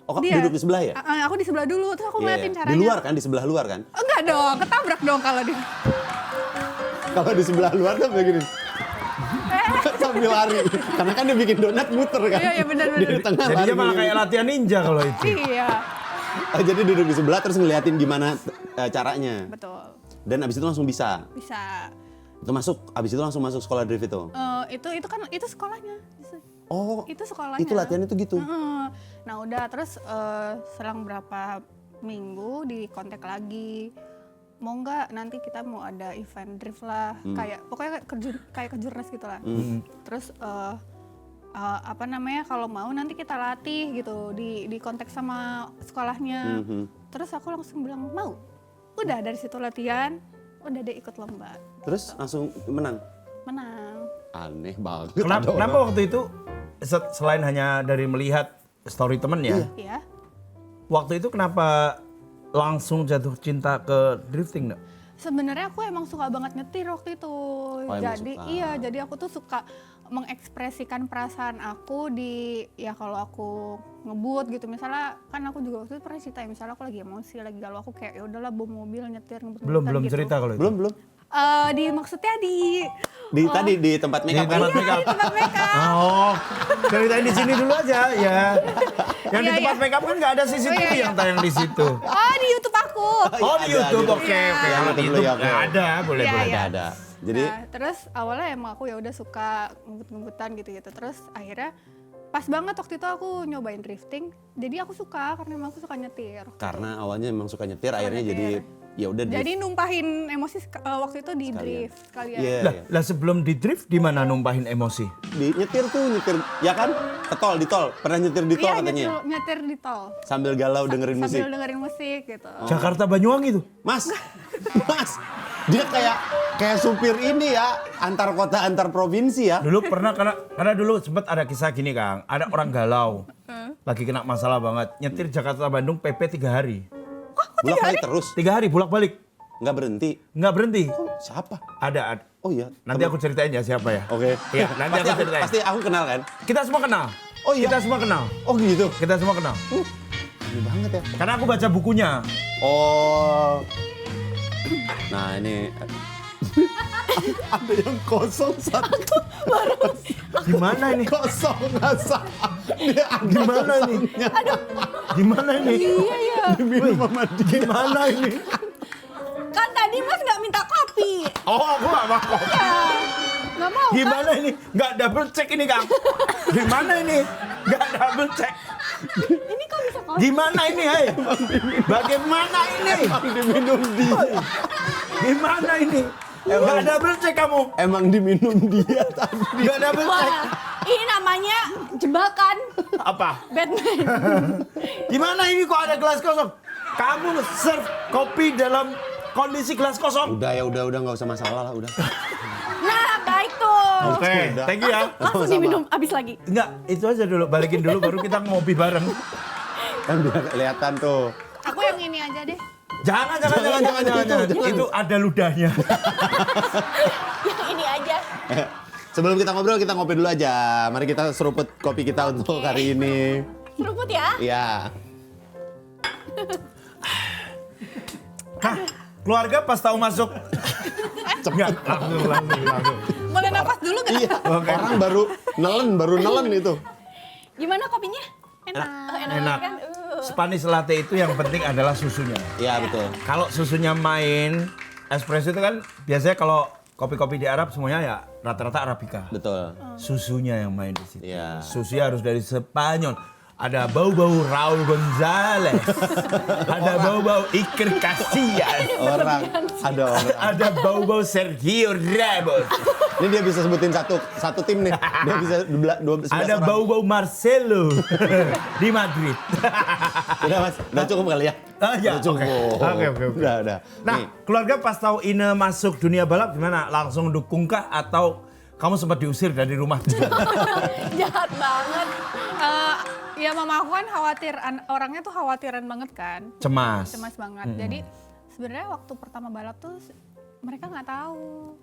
[SPEAKER 2] Oh,
[SPEAKER 4] dia.
[SPEAKER 2] duduk di sebelah ya?
[SPEAKER 4] Aku di sebelah dulu, terus aku
[SPEAKER 2] Iya,
[SPEAKER 4] ngeliatin caranya.
[SPEAKER 2] Di luar kan, di sebelah luar kan?
[SPEAKER 4] Enggak dong, ketabrak dong kalau di.
[SPEAKER 2] Kalau di sebelah luar kan begini. Sambil lari. Karena kan dia bikin donat muter kan?
[SPEAKER 4] Iya, benar.
[SPEAKER 2] Dia di tengah
[SPEAKER 3] Jadinya
[SPEAKER 2] lari.
[SPEAKER 3] malah kayak latihan ninja kalau itu.
[SPEAKER 4] Iya,
[SPEAKER 2] Jadi duduk di sebelah terus ngeliatin gimana caranya.
[SPEAKER 4] betul.
[SPEAKER 2] Dan abis itu langsung bisa.
[SPEAKER 4] Bisa.
[SPEAKER 2] Abis itu langsung masuk sekolah drift itu.
[SPEAKER 4] Itu sekolahnya.
[SPEAKER 2] Oh,
[SPEAKER 4] Itu sekolahnya.
[SPEAKER 2] itu latihan itu gitu.
[SPEAKER 4] Nah udah terus selang berapa minggu di kontak lagi. Mau nggak nanti kita mau ada event drift lah, kayak pokoknya kayak kejurnas gitu lah. Terus apa namanya kalau mau nanti kita latih gitu di kontak sama sekolahnya. Terus aku langsung bilang mau. Udah dari situ latihan, udah deh ikut lomba.
[SPEAKER 2] Terus langsung menang. Aneh banget.
[SPEAKER 3] Kenapa waktu itu selain hanya dari melihat story temen ya,
[SPEAKER 4] Iya.
[SPEAKER 3] waktu itu kenapa langsung jatuh cinta ke drifting nggak?
[SPEAKER 4] Sebenarnya aku emang suka banget nyetir waktu itu.
[SPEAKER 2] emang
[SPEAKER 4] Jadi
[SPEAKER 2] suka.
[SPEAKER 4] iya, jadi aku tuh suka mengekspresikan perasaan aku ya kalau aku ngebut gitu. Misalnya kan aku juga waktu itu pernah cerita ya, misalnya aku lagi emosi, lagi galau, aku kayak ya udahlah bawa mobil nyetir ngebut.
[SPEAKER 3] Belum
[SPEAKER 4] gitu.
[SPEAKER 3] cerita kalau itu.
[SPEAKER 2] Belum.
[SPEAKER 4] Maksudnya di
[SPEAKER 2] Tadi di tempat
[SPEAKER 3] Di
[SPEAKER 2] makeup kan?
[SPEAKER 3] tempat makeup.
[SPEAKER 4] tempat makeup.
[SPEAKER 3] Oh, ceritain di sini dulu aja ya. Yang di
[SPEAKER 4] Iya,
[SPEAKER 3] tempat
[SPEAKER 4] iya.
[SPEAKER 3] makeup kan nggak ada CCTV
[SPEAKER 4] iya.
[SPEAKER 3] yang tayang di situ.
[SPEAKER 4] Oh, di YouTube aku.
[SPEAKER 3] Oh di
[SPEAKER 2] Ada,
[SPEAKER 3] YouTube,
[SPEAKER 2] di
[SPEAKER 3] oke.
[SPEAKER 4] Iya.
[SPEAKER 3] Kalau di
[SPEAKER 2] Ada,
[SPEAKER 3] YouTube
[SPEAKER 2] ya,
[SPEAKER 3] nggak
[SPEAKER 2] oke.
[SPEAKER 3] ada, boleh.
[SPEAKER 4] Iya, iya.
[SPEAKER 2] Ada. Jadi
[SPEAKER 4] Nah, terus awalnya emang aku ya udah suka ngebut-ngebutan gitu-gitu. Terus akhirnya pas banget waktu itu aku nyobain drifting. Jadi aku suka karena emang aku suka nyetir.
[SPEAKER 2] karena awalnya memang suka nyetir, akhirnya
[SPEAKER 4] nyetir.
[SPEAKER 2] jadi ya udah drift.
[SPEAKER 4] Jadi numpahin emosi waktu itu di drift sekalian.
[SPEAKER 2] Iya,
[SPEAKER 3] Lah, lah sebelum di drift di mana numpahin emosi?
[SPEAKER 2] di nyetir ya kan? Ke tol, di tol. Pernah nyetir di tol
[SPEAKER 4] Iya,
[SPEAKER 2] katanya?
[SPEAKER 4] nyetir di tol.
[SPEAKER 2] Sambil galau dengerin musik.
[SPEAKER 4] Sambil dengerin musik gitu.
[SPEAKER 3] Jakarta Banyuwangi tuh.
[SPEAKER 2] Mas, dia kayak supir ini ya, antar kota antar provinsi ya.
[SPEAKER 3] Dulu pernah karena dulu sempat ada kisah gini Kang, ada orang galau, lagi kena masalah banget, nyetir Jakarta Bandung PP 3 hari.
[SPEAKER 2] Bolak balik terus,
[SPEAKER 3] 3 hari bolak balik,
[SPEAKER 2] nggak berhenti.
[SPEAKER 3] nggak berhenti.
[SPEAKER 2] Siapa?
[SPEAKER 3] Ada.
[SPEAKER 2] Oh iya.
[SPEAKER 3] Nanti aku ceritain ya siapa ya.
[SPEAKER 2] Oke.
[SPEAKER 3] Iya, nanti aku ceritain.
[SPEAKER 2] Pasti aku kenal kan?
[SPEAKER 3] Kita semua kenal.
[SPEAKER 2] Oh iya.
[SPEAKER 3] Kita semua kenal.
[SPEAKER 2] Oh gitu.
[SPEAKER 3] Kita semua kenal.
[SPEAKER 2] Ini banget ya.
[SPEAKER 3] Karena aku baca bukunya.
[SPEAKER 2] Oh. Nah ini ada yang kosong satu.
[SPEAKER 3] Gimana ini?
[SPEAKER 2] Kosong ngasah. Dia ada
[SPEAKER 3] Gimana ini?
[SPEAKER 2] kosongnya.
[SPEAKER 3] Gimana ini?
[SPEAKER 4] Iya.
[SPEAKER 2] Diminum sama dia.
[SPEAKER 3] Gimana ini?
[SPEAKER 1] Kan tadi Mas nggak minta kopi.
[SPEAKER 3] Oh, aku gak mau.
[SPEAKER 1] Nggak mau.
[SPEAKER 3] Gimana ini? Gak double check ini Kang. Gimana ini? Gak double check.
[SPEAKER 1] Ini kok bisa kopi?
[SPEAKER 3] Gimana ini, hei? Bagaimana ini?
[SPEAKER 2] Diminum dia.
[SPEAKER 3] Gimana ini? Gak double check kamu.
[SPEAKER 2] Emang diminum dia tadi.
[SPEAKER 3] Gak double check.
[SPEAKER 1] Wah, ini namanya jebakan
[SPEAKER 3] Apa?
[SPEAKER 1] Batman.
[SPEAKER 3] Gimana ini kok ada gelas kosong? Kamu serve kopi dalam kondisi gelas kosong.
[SPEAKER 2] Udah nggak usah masalah lah udah.
[SPEAKER 1] Nah, baik tuh.
[SPEAKER 3] Oke,
[SPEAKER 2] Udah.
[SPEAKER 3] thank you ya.
[SPEAKER 1] Langsung
[SPEAKER 2] Sama-sama.
[SPEAKER 1] diminum abis lagi.
[SPEAKER 3] Enggak, itu aja dulu. Balikin dulu baru kita ngopi bareng.
[SPEAKER 2] Kan biar kelihatan tuh.
[SPEAKER 4] Aku yang ini aja deh.
[SPEAKER 3] Jangan.
[SPEAKER 2] Jangan.
[SPEAKER 3] Itu ada ludahnya.
[SPEAKER 1] Yang ini aja.
[SPEAKER 2] Sebelum kita ngobrol, kita ngopi dulu aja. Mari kita seruput kopi kita untuk hari ini.
[SPEAKER 1] Seruput ya.
[SPEAKER 2] Iya.
[SPEAKER 3] Hah, keluarga pas tahu masuk Enggak, langsung.
[SPEAKER 4] Boleh nafas dulu nggak?
[SPEAKER 2] Iya, orang baru nelen itu.
[SPEAKER 1] Gimana kopinya?
[SPEAKER 4] Enak.
[SPEAKER 3] Enak.
[SPEAKER 1] kan?
[SPEAKER 3] Spanish latte itu yang penting adalah susunya.
[SPEAKER 2] Iya, betul.
[SPEAKER 3] Kalau susunya main, espresso itu kan biasanya kalau kopi-kopi di Arab semuanya ya rata-rata Arabica.
[SPEAKER 2] Betul.
[SPEAKER 3] Susunya yang main di situ.
[SPEAKER 2] Iya.
[SPEAKER 3] Susunya harus dari Spanyol. Ada bau-bau Raul Gonzalez. Ada bau-bau Iker Casillas.
[SPEAKER 2] Ada orang.
[SPEAKER 3] Ada bau-bau Sergio Ramos.
[SPEAKER 2] Ini dia bisa sebutin satu tim nih. Dia bisa 11
[SPEAKER 3] Ada
[SPEAKER 2] orang.
[SPEAKER 3] bau-bau Marcelo di Madrid.
[SPEAKER 2] Udah Mas, udah cukup kali ya?
[SPEAKER 3] Ya,
[SPEAKER 2] Udah cukup.
[SPEAKER 3] Oke.
[SPEAKER 2] Udah.
[SPEAKER 3] Nah,
[SPEAKER 2] Nih,
[SPEAKER 3] keluarga pas tahu Ine masuk dunia balap gimana? Langsung dukungkah atau kamu sempat diusir dari rumah?
[SPEAKER 1] Jahat banget.
[SPEAKER 4] Ya mama aku kan khawatir, orangnya tuh khawatiran banget kan.
[SPEAKER 3] Cemas.
[SPEAKER 4] Cemas banget. Jadi sebenarnya waktu pertama balap tuh mereka nggak tahu.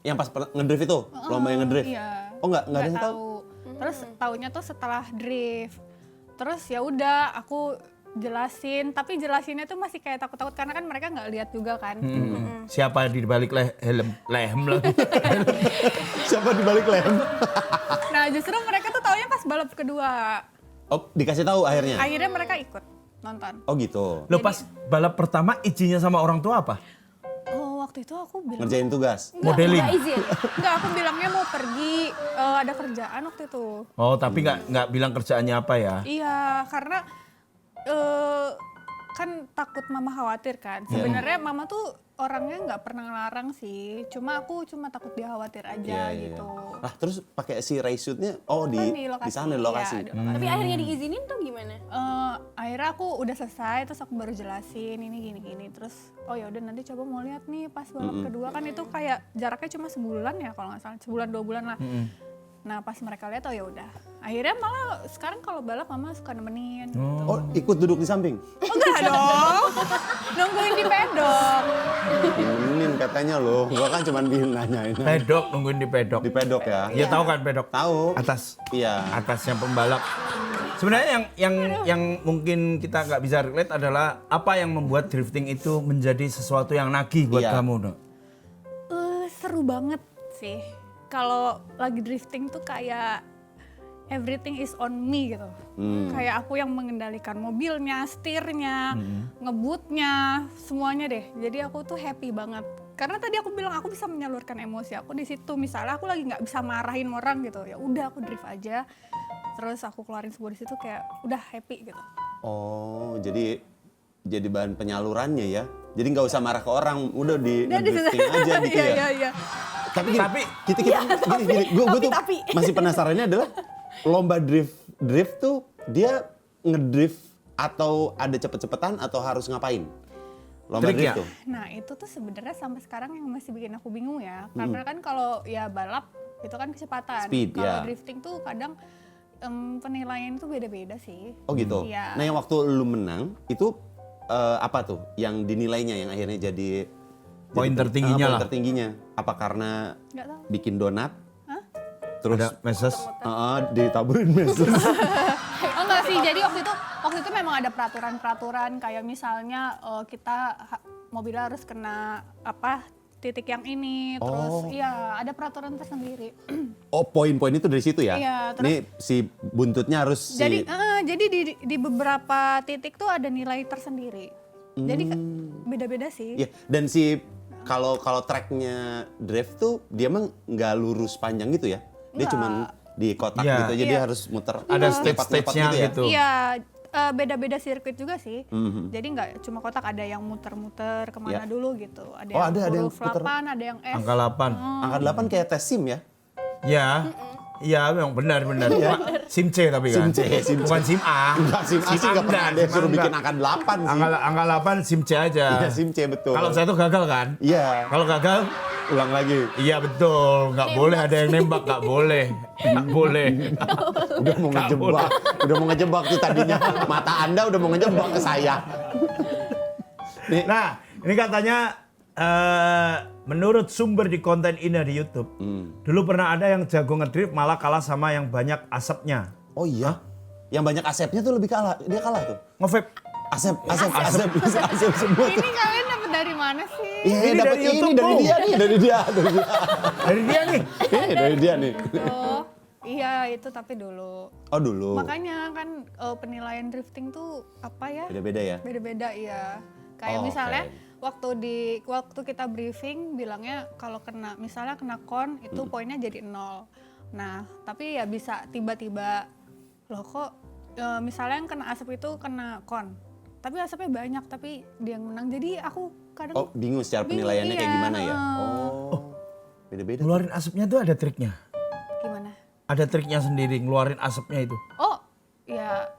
[SPEAKER 2] yang pas ngedrift itu, lomba yang ngedrift.
[SPEAKER 4] Iya.
[SPEAKER 2] Oh nggak ada yang tahu.
[SPEAKER 4] Terus taunya tuh setelah drift. Terus ya udah aku jelasin, tapi jelasinnya tuh masih kayak takut-takut karena kan mereka nggak lihat juga kan.
[SPEAKER 3] Siapa di balik lehem lagi?
[SPEAKER 2] Siapa di balik lem?
[SPEAKER 4] Nah justru mereka tuh taunya pas balap kedua.
[SPEAKER 2] Oh, dikasih tahu akhirnya.
[SPEAKER 4] Akhirnya mereka ikut nonton.
[SPEAKER 2] Oh gitu.
[SPEAKER 3] Lo pas balap pertama izinnya sama orang tua apa?
[SPEAKER 4] Oh waktu itu aku bilang
[SPEAKER 2] Ngerjain tugas.
[SPEAKER 3] Modeling.
[SPEAKER 1] Nggak izin.
[SPEAKER 4] enggak, aku bilangnya mau pergi, ada kerjaan waktu itu.
[SPEAKER 3] Oh, tapi nggak bilang kerjaannya apa ya?
[SPEAKER 4] Iya, karena kan takut mama khawatir kan. Sebenarnya mama tuh orangnya nggak pernah ngelarang sih. Aku cuma takut dia khawatir aja
[SPEAKER 2] Iya.
[SPEAKER 4] gitu.
[SPEAKER 2] Ah, terus pakai si race suit-nya
[SPEAKER 4] Kan
[SPEAKER 2] di sana di lokasi.
[SPEAKER 4] Iya, di lokasi.
[SPEAKER 1] Tapi akhirnya diizinin tuh gimana?
[SPEAKER 4] Akhirnya aku udah selesai, terus aku baru jelasin ini gini-gini. Terus oh ya udah nanti coba mau lihat nih pas balap kedua kan itu kayak jaraknya cuma sebulan ya kalau nggak salah, sebulan 2 bulan lah. Nah pas mereka lihat oh ya udah. Akhirnya malah sekarang kalau balap mama suka nemenin. Gitu.
[SPEAKER 2] Oh, ikut duduk di samping.
[SPEAKER 4] Enggak dong, nungguin di pedok.
[SPEAKER 2] Ini katanya loh, gua kan cuma nanyain.
[SPEAKER 3] Pedok, nungguin di pedok.
[SPEAKER 2] Di pedok ya.
[SPEAKER 3] Ya tahu kan pedok?
[SPEAKER 2] Tahu.
[SPEAKER 3] Atas.
[SPEAKER 2] Iya.
[SPEAKER 3] Atasnya pembalap. Sebenarnya yang mungkin kita nggak bisa relate adalah apa yang membuat drifting itu menjadi sesuatu yang nagih buat
[SPEAKER 2] Iya.
[SPEAKER 3] kamu, Dok?
[SPEAKER 4] Seru banget sih. Kalau lagi drifting tuh kayak everything is on me gitu. Kayak aku yang mengendalikan mobilnya, setirnya, ngebutnya, semuanya deh. Jadi aku tuh happy banget. Karena tadi aku bilang aku bisa menyalurkan emosi aku di situ. Misalnya aku lagi nggak bisa marahin orang gitu, ya udah aku drift aja. Terus aku keluarin sebuah di situ kayak udah happy gitu.
[SPEAKER 2] Oh, jadi bahan penyalurannya ya. Jadi nggak usah marah ke orang, udah di drifting aja gitu ya.
[SPEAKER 4] Iya.
[SPEAKER 2] Tapi kita gini, gue tuh
[SPEAKER 1] Tapi.
[SPEAKER 2] masih penasarannya adalah lomba drift tuh dia ngedrift atau ada cepet-cepetan atau harus ngapain? Lomba
[SPEAKER 3] Trik
[SPEAKER 2] drift
[SPEAKER 3] ya?
[SPEAKER 2] tuh.
[SPEAKER 4] Nah itu tuh sebenarnya sampai sekarang yang masih bikin aku bingung ya. Karena kan kalau ya balap itu kan kecepatan.
[SPEAKER 2] Speed,
[SPEAKER 4] kalau
[SPEAKER 2] ya.
[SPEAKER 4] drifting tuh kadang penilaian itu beda-beda sih.
[SPEAKER 2] Oh gitu.
[SPEAKER 4] Iya.
[SPEAKER 2] Nah yang waktu lu menang itu apa tuh yang dinilainya yang akhirnya jadi
[SPEAKER 3] Poin
[SPEAKER 2] jadi-
[SPEAKER 3] tertingginya
[SPEAKER 2] poin
[SPEAKER 3] lah.
[SPEAKER 2] tertingginya. Apa karena
[SPEAKER 4] Nggak tahu.
[SPEAKER 2] bikin donat?
[SPEAKER 4] Hah?
[SPEAKER 2] Terus
[SPEAKER 3] Ada meses.
[SPEAKER 2] ditaburin meses.
[SPEAKER 4] Oh enggak sih, jadi waktu itu memang ada peraturan-peraturan kayak misalnya kita mobilnya harus kena apa titik yang ini, terus iya ada peraturan tersendiri.
[SPEAKER 2] Oh poin-poin itu dari situ ya?
[SPEAKER 4] Iya, terus-
[SPEAKER 2] Ini si buntutnya harus
[SPEAKER 4] Jadi di beberapa titik tuh ada nilai tersendiri. Jadi beda-beda sih.
[SPEAKER 2] Iya, dan si kalau tracknya drift tuh dia emang nggak lurus panjang gitu ya? Dia
[SPEAKER 4] Nggak.
[SPEAKER 2] cuman di kotak
[SPEAKER 3] Iya.
[SPEAKER 2] gitu aja dia
[SPEAKER 4] Iya.
[SPEAKER 2] harus muter.
[SPEAKER 3] Ada
[SPEAKER 2] lepat-lepat
[SPEAKER 3] stage-stage-nya
[SPEAKER 2] ya?
[SPEAKER 3] gitu.
[SPEAKER 4] Iya, beda-beda sirkuit juga sih.
[SPEAKER 2] Mhm.
[SPEAKER 4] Jadi nggak cuma kotak, ada yang muter-muter kemana
[SPEAKER 2] Iya.
[SPEAKER 4] dulu gitu. Ada
[SPEAKER 2] Oh,
[SPEAKER 4] yang
[SPEAKER 2] ada yang
[SPEAKER 4] huruf
[SPEAKER 2] puter.
[SPEAKER 4] 8, ada yang S.
[SPEAKER 3] Angka 8.
[SPEAKER 2] Angka 8 kayak tes SIM ya?
[SPEAKER 3] Ya. Iya, memang benar. SIM C tapi kan.
[SPEAKER 2] SIM C.
[SPEAKER 3] Bukan SIM A.
[SPEAKER 2] Enggak, SIM A sih nggak pernah ada yang
[SPEAKER 3] SIM A
[SPEAKER 2] suruh bikin
[SPEAKER 3] enggak.
[SPEAKER 2] angka 8 sih.
[SPEAKER 3] Angka 8 SIM C aja.
[SPEAKER 2] Iya, SIM C betul.
[SPEAKER 3] Kalau saya tuh gagal kan?
[SPEAKER 2] Iya,
[SPEAKER 3] Kalau gagal,
[SPEAKER 2] ulang lagi.
[SPEAKER 3] iya betul. Nggak boleh ada yang nembak, nggak boleh. Nggak boleh.
[SPEAKER 2] Udah mau ngejebak. Udah mau ngejebak tuh tadinya. Mata Anda udah mau ngejebak ke saya. Nih,
[SPEAKER 3] Nah, ini katanya menurut sumber di konten Ina di YouTube, dulu pernah ada yang jago ngedrift malah kalah sama yang banyak asapnya.
[SPEAKER 2] oh iya. Yang banyak asepnya tuh lebih kalah. Dia kalah tuh.
[SPEAKER 3] Nge-vape.
[SPEAKER 2] Asep semua tuh.
[SPEAKER 4] Ini kalian dapat dari mana sih?
[SPEAKER 2] Iya,
[SPEAKER 3] Ini
[SPEAKER 2] dapat
[SPEAKER 3] dari
[SPEAKER 2] ini
[SPEAKER 3] YouTube,
[SPEAKER 2] dari
[SPEAKER 3] Bro.
[SPEAKER 2] dia nih, dari dia.
[SPEAKER 3] Dari dia nih.
[SPEAKER 2] Dari dia nih.
[SPEAKER 4] Oh, iya itu tapi dulu.
[SPEAKER 2] Oh dulu.
[SPEAKER 4] Makanya kan penilaian drifting tuh apa ya?
[SPEAKER 2] Beda-beda ya.
[SPEAKER 4] Beda-beda iya. Kayak
[SPEAKER 2] Oh,
[SPEAKER 4] misalnya
[SPEAKER 2] oke.
[SPEAKER 4] waktu kita briefing bilangnya kalau misalnya kena kon itu poinnya jadi 0. Nah, tapi ya bisa tiba-tiba loh kok misalnya yang kena asap itu kena kon. Tapi asapnya banyak tapi dia yang menang. Jadi aku kadang
[SPEAKER 2] Oh bingung secara penilaiannya kayak
[SPEAKER 4] iya,
[SPEAKER 2] gimana ya? Oh. Beda-beda.
[SPEAKER 3] Ngeluarin asapnya tuh ada triknya.
[SPEAKER 4] gimana?
[SPEAKER 3] Ada triknya sendiri ngeluarin asapnya itu.
[SPEAKER 4] Oh, ya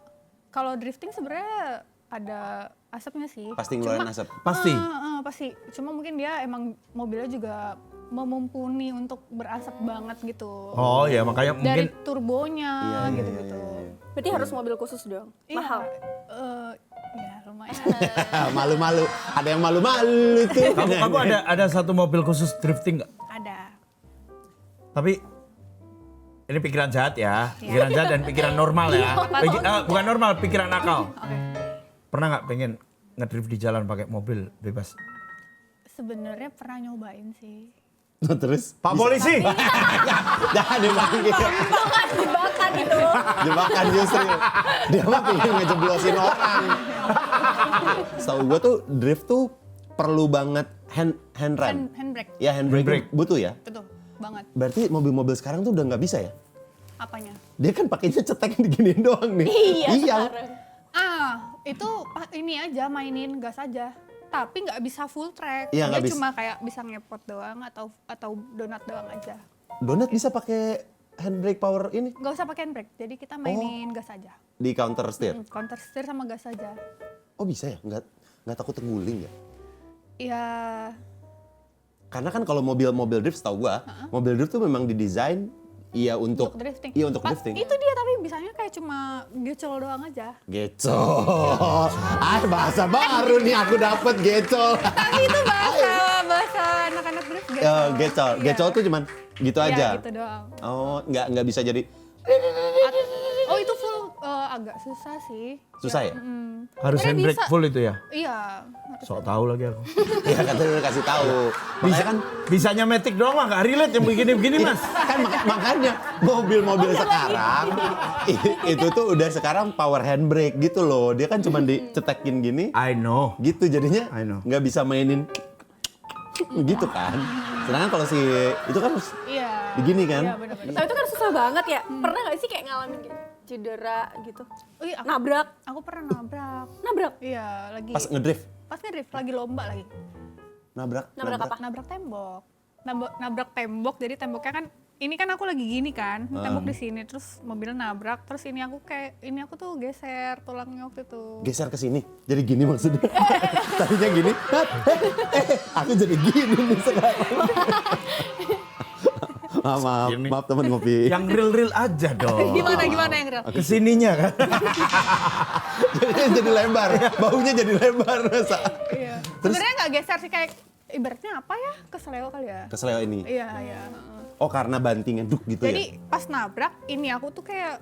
[SPEAKER 4] kalau drifting sebenarnya ada asapnya sih.
[SPEAKER 2] Pasti ngeluarin asap.
[SPEAKER 3] Pasti.
[SPEAKER 4] Pasti. Cuma mungkin dia emang mobilnya juga memumpuni untuk berasap banget gitu.
[SPEAKER 3] Oh ya makanya
[SPEAKER 4] Dari
[SPEAKER 3] mungkin
[SPEAKER 4] turbonya
[SPEAKER 2] Iya,
[SPEAKER 4] gitu-gitu.
[SPEAKER 1] Berarti harus mobil khusus dong.
[SPEAKER 4] Iya,
[SPEAKER 1] Mahal.
[SPEAKER 4] Ya lumayan.
[SPEAKER 2] Malu-malu. Ada yang malu-malu tuh.
[SPEAKER 3] kamu ada satu mobil khusus drifting nggak?
[SPEAKER 4] Ada.
[SPEAKER 3] Tapi ini pikiran jahat ya, pikiran jahat dan pikiran normal ya. Bukan normal, pikiran nakal.
[SPEAKER 4] Oke.
[SPEAKER 3] Pernah nggak pengen ngedrift di jalan pakai mobil bebas?
[SPEAKER 4] Sebenarnya pernah nyobain sih.
[SPEAKER 2] Terus
[SPEAKER 3] Pak polisi,
[SPEAKER 2] jangan dipanggil.
[SPEAKER 1] Jebakan itu.
[SPEAKER 2] Jebakan justru. Dia mah pengen ngejeblosin orang. Setahu gue tuh drift tuh perlu banget handbrake.
[SPEAKER 4] Handbrake.
[SPEAKER 2] Ya handbrake
[SPEAKER 3] Handbrake.
[SPEAKER 2] butuh ya.
[SPEAKER 4] Betul banget.
[SPEAKER 2] Berarti mobil-mobil sekarang tuh udah nggak bisa ya?
[SPEAKER 4] Apanya?
[SPEAKER 2] Dia kan pakainya cetek diginiin doang nih.
[SPEAKER 1] Iya sekarang.
[SPEAKER 4] Itu ini aja mainin gas aja. Tapi nggak bisa full track.
[SPEAKER 2] Iya,
[SPEAKER 4] Dia
[SPEAKER 2] nggak bisa.
[SPEAKER 4] cuma kayak bisa ngepot doang atau donat doang aja.
[SPEAKER 2] Donat bisa pakai handbrake power ini
[SPEAKER 4] Nggak usah pakai handbrake. Jadi kita mainin gas aja.
[SPEAKER 2] di counter steer.
[SPEAKER 4] Counter steer sama gas aja.
[SPEAKER 2] Oh bisa ya? Nggak takut terguling ya?
[SPEAKER 4] Ya
[SPEAKER 2] Karena kan kalau mobil drift setahu gua, mobil drift tuh memang didesain iya untuk
[SPEAKER 4] drifting.
[SPEAKER 2] Iya untuk drifting.
[SPEAKER 4] Itu dia tapi bisanya kayak cuma gecol doang aja.
[SPEAKER 2] Gecol. Bahasa baru nih aku dapet gecol.
[SPEAKER 4] Tapi itu bahasa anak-anak drift
[SPEAKER 2] Gecol.
[SPEAKER 4] Iya.
[SPEAKER 2] Gecol tuh cuman gitu
[SPEAKER 4] Iya,
[SPEAKER 2] aja.
[SPEAKER 4] gitu doang.
[SPEAKER 2] Oh, nggak bisa jadi
[SPEAKER 4] Oh itu full agak susah sih.
[SPEAKER 2] susah ya?
[SPEAKER 3] harus
[SPEAKER 4] Sebenarnya
[SPEAKER 3] handbrake
[SPEAKER 4] bisa.
[SPEAKER 3] full itu ya.
[SPEAKER 4] Iya.
[SPEAKER 3] Sok tahu lagi aku.
[SPEAKER 2] Iya katanya udah kasih tahu. Makanya kan
[SPEAKER 3] Bisanya metik doang mah nggak relate yang begini-begini mas.
[SPEAKER 2] kan makanya mobil-mobil sekarang itu tuh udah sekarang power handbrake gitu loh. Dia kan cuma dicetekin gini
[SPEAKER 3] I know.
[SPEAKER 2] gitu jadinya
[SPEAKER 3] I know.
[SPEAKER 2] nggak bisa mainin gitu kan. Sedangkan kalau si itu kan harus
[SPEAKER 4] Iya.
[SPEAKER 2] begini kan.
[SPEAKER 4] Iya benar-benar.
[SPEAKER 1] Tapi itu kan susah banget ya. Pernah nggak sih kayak ngalamin kayak cedera gitu?
[SPEAKER 4] Oh iya,
[SPEAKER 1] Nabrak.
[SPEAKER 4] aku pernah nabrak.
[SPEAKER 1] Nabrak.
[SPEAKER 4] Iya, lagi
[SPEAKER 2] Pas ngedrift
[SPEAKER 4] pas ngedrift lagi lomba lagi.
[SPEAKER 2] nabrak.
[SPEAKER 1] Nabrak apa?
[SPEAKER 4] Nabrak tembok. Nabrak tembok. Jadi temboknya kan ini kan aku lagi gini kan, tembok di sini terus mobilnya nabrak, terus ini aku tuh geser tulangnya waktu itu.
[SPEAKER 2] Geser ke sini. Jadi gini maksudnya. Tadinya gini. Aku jadi gini nih sekarang. maaf,
[SPEAKER 3] Gini.
[SPEAKER 2] maaf teman ngopi.
[SPEAKER 3] Yang real aja dong.
[SPEAKER 4] Gimana yang real?
[SPEAKER 3] Kesininya kan.
[SPEAKER 2] jadi lebar. Baunya jadi lebar. Masa.
[SPEAKER 4] Iya. Sebenarnya nggak geser sih kayak ibaratnya apa ya? Kesleo kali ya.
[SPEAKER 2] Kesleo ini.
[SPEAKER 4] Iya, iya.
[SPEAKER 2] Oh karena bantingnya duk gitu
[SPEAKER 4] Jadi
[SPEAKER 2] ya?
[SPEAKER 4] pas nabrak ini aku tuh kayak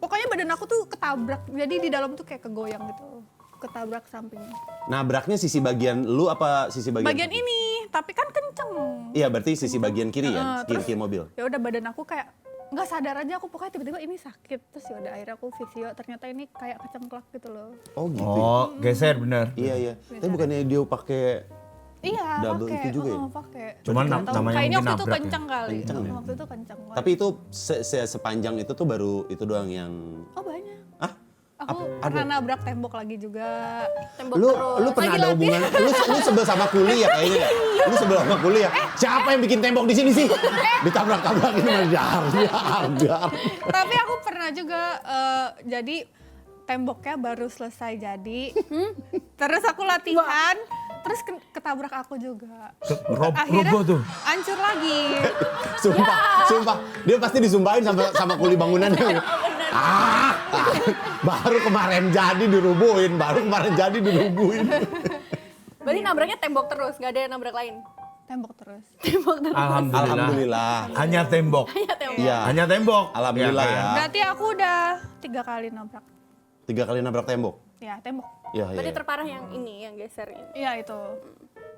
[SPEAKER 4] pokoknya badan aku tuh ketabrak. Jadi di dalam tuh kayak kegoyang gitu. Ketabrak samping.
[SPEAKER 2] Nabraknya sisi bagian lu apa sisi bagian?
[SPEAKER 4] Bagian ini, tapi kan kenceng.
[SPEAKER 2] Iya berarti sisi bagian kiri ya?
[SPEAKER 4] Terus
[SPEAKER 2] Kiri mobil.
[SPEAKER 4] ya udah badan aku kayak nggak sadar aja aku pokoknya tiba-tiba ini sakit terus ya udah akhirnya aku visio ternyata ini kayak kecengklak gitu loh.
[SPEAKER 2] Oh gitu ya?
[SPEAKER 3] Oh geser bener.
[SPEAKER 2] Iya iya. Tapi bukannya dia pakai
[SPEAKER 4] Iya,
[SPEAKER 2] Double
[SPEAKER 4] pakai.
[SPEAKER 2] itu juga ya?
[SPEAKER 4] Pakai.
[SPEAKER 3] Cuman
[SPEAKER 4] Nggak tahu,
[SPEAKER 3] namanya
[SPEAKER 4] kayaknya
[SPEAKER 3] mungkin
[SPEAKER 4] waktu itu
[SPEAKER 3] nabrak ya?
[SPEAKER 4] kenceng kali.
[SPEAKER 2] Kenceng ya?
[SPEAKER 4] Waktu itu kenceng banget.
[SPEAKER 2] Tapi itu sepanjang itu tuh baru itu doang yang
[SPEAKER 4] Oh banyak.
[SPEAKER 2] ah
[SPEAKER 4] Aku pernah nabrak tembok lagi juga.
[SPEAKER 1] Tembok
[SPEAKER 2] lu
[SPEAKER 1] terus.
[SPEAKER 2] lu pernah
[SPEAKER 4] Lagi
[SPEAKER 2] ada hubungan lu sebel sama kuli ya kayaknya ya? Lu sebel sama kuli ya? Siapa yang bikin tembok di sini sih? Ditabrak-tabrakin sama biar.
[SPEAKER 4] Tapi aku pernah juga jadi temboknya baru selesai jadi. Terus aku latihan, terus ketabrak aku juga. Akhirnya
[SPEAKER 3] Roboh tuh.
[SPEAKER 4] hancur lagi.
[SPEAKER 2] Sumpah, dia pasti disumpahin sama kuli bangunannya. Baru kemarin jadi dirubuhin,
[SPEAKER 1] Berarti nabraknya tembok terus, nggak ada yang nabrak lain.
[SPEAKER 4] Tembok terus.
[SPEAKER 1] Tembok terus.
[SPEAKER 2] Alhamdulillah.
[SPEAKER 3] Hanya tembok.
[SPEAKER 1] Hanya tembok.
[SPEAKER 2] Iya.
[SPEAKER 3] Hanya tembok.
[SPEAKER 2] Alhamdulillah
[SPEAKER 3] kan?
[SPEAKER 2] ya.
[SPEAKER 4] Berarti aku udah 3 kali nabrak.
[SPEAKER 2] 3 kali nabrak tembok.
[SPEAKER 4] Ya tembok.
[SPEAKER 2] Iya,
[SPEAKER 1] Berarti
[SPEAKER 2] iya.
[SPEAKER 1] terparah yang ini, yang geser ini.
[SPEAKER 4] Iya itu.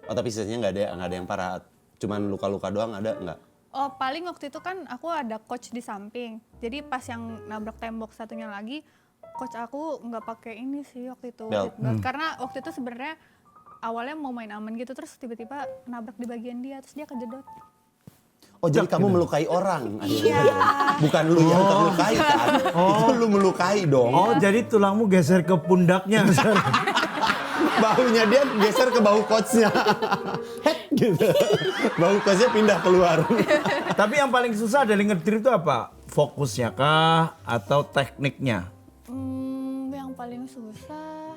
[SPEAKER 2] Oh tapi sisanya nggak ada yang parah, cuman luka-luka doang ada nggak?
[SPEAKER 4] Oh paling waktu itu kan aku ada coach di samping. Jadi pas yang nabrak tembok satunya lagi, coach aku nggak pakai ini sih waktu itu.
[SPEAKER 2] Belt.
[SPEAKER 4] Seat belt. Karena waktu itu sebenarnya awalnya mau main aman gitu, terus tiba-tiba nabrak di bagian dia, terus dia kejedot.
[SPEAKER 2] Oh jadi kamu melukai orang? Bukan lu yang terlukai kan? Itu lu melukai dong.
[SPEAKER 3] Oh, jadi tulangmu geser ke pundaknya.
[SPEAKER 2] Baunya dia geser ke bahu coachnya. Hek gitu. Bahu coachnya pindah keluar.
[SPEAKER 3] Tapi yang paling susah dari ngedrift itu apa? Fokusnya kah atau tekniknya?
[SPEAKER 4] Yang paling susah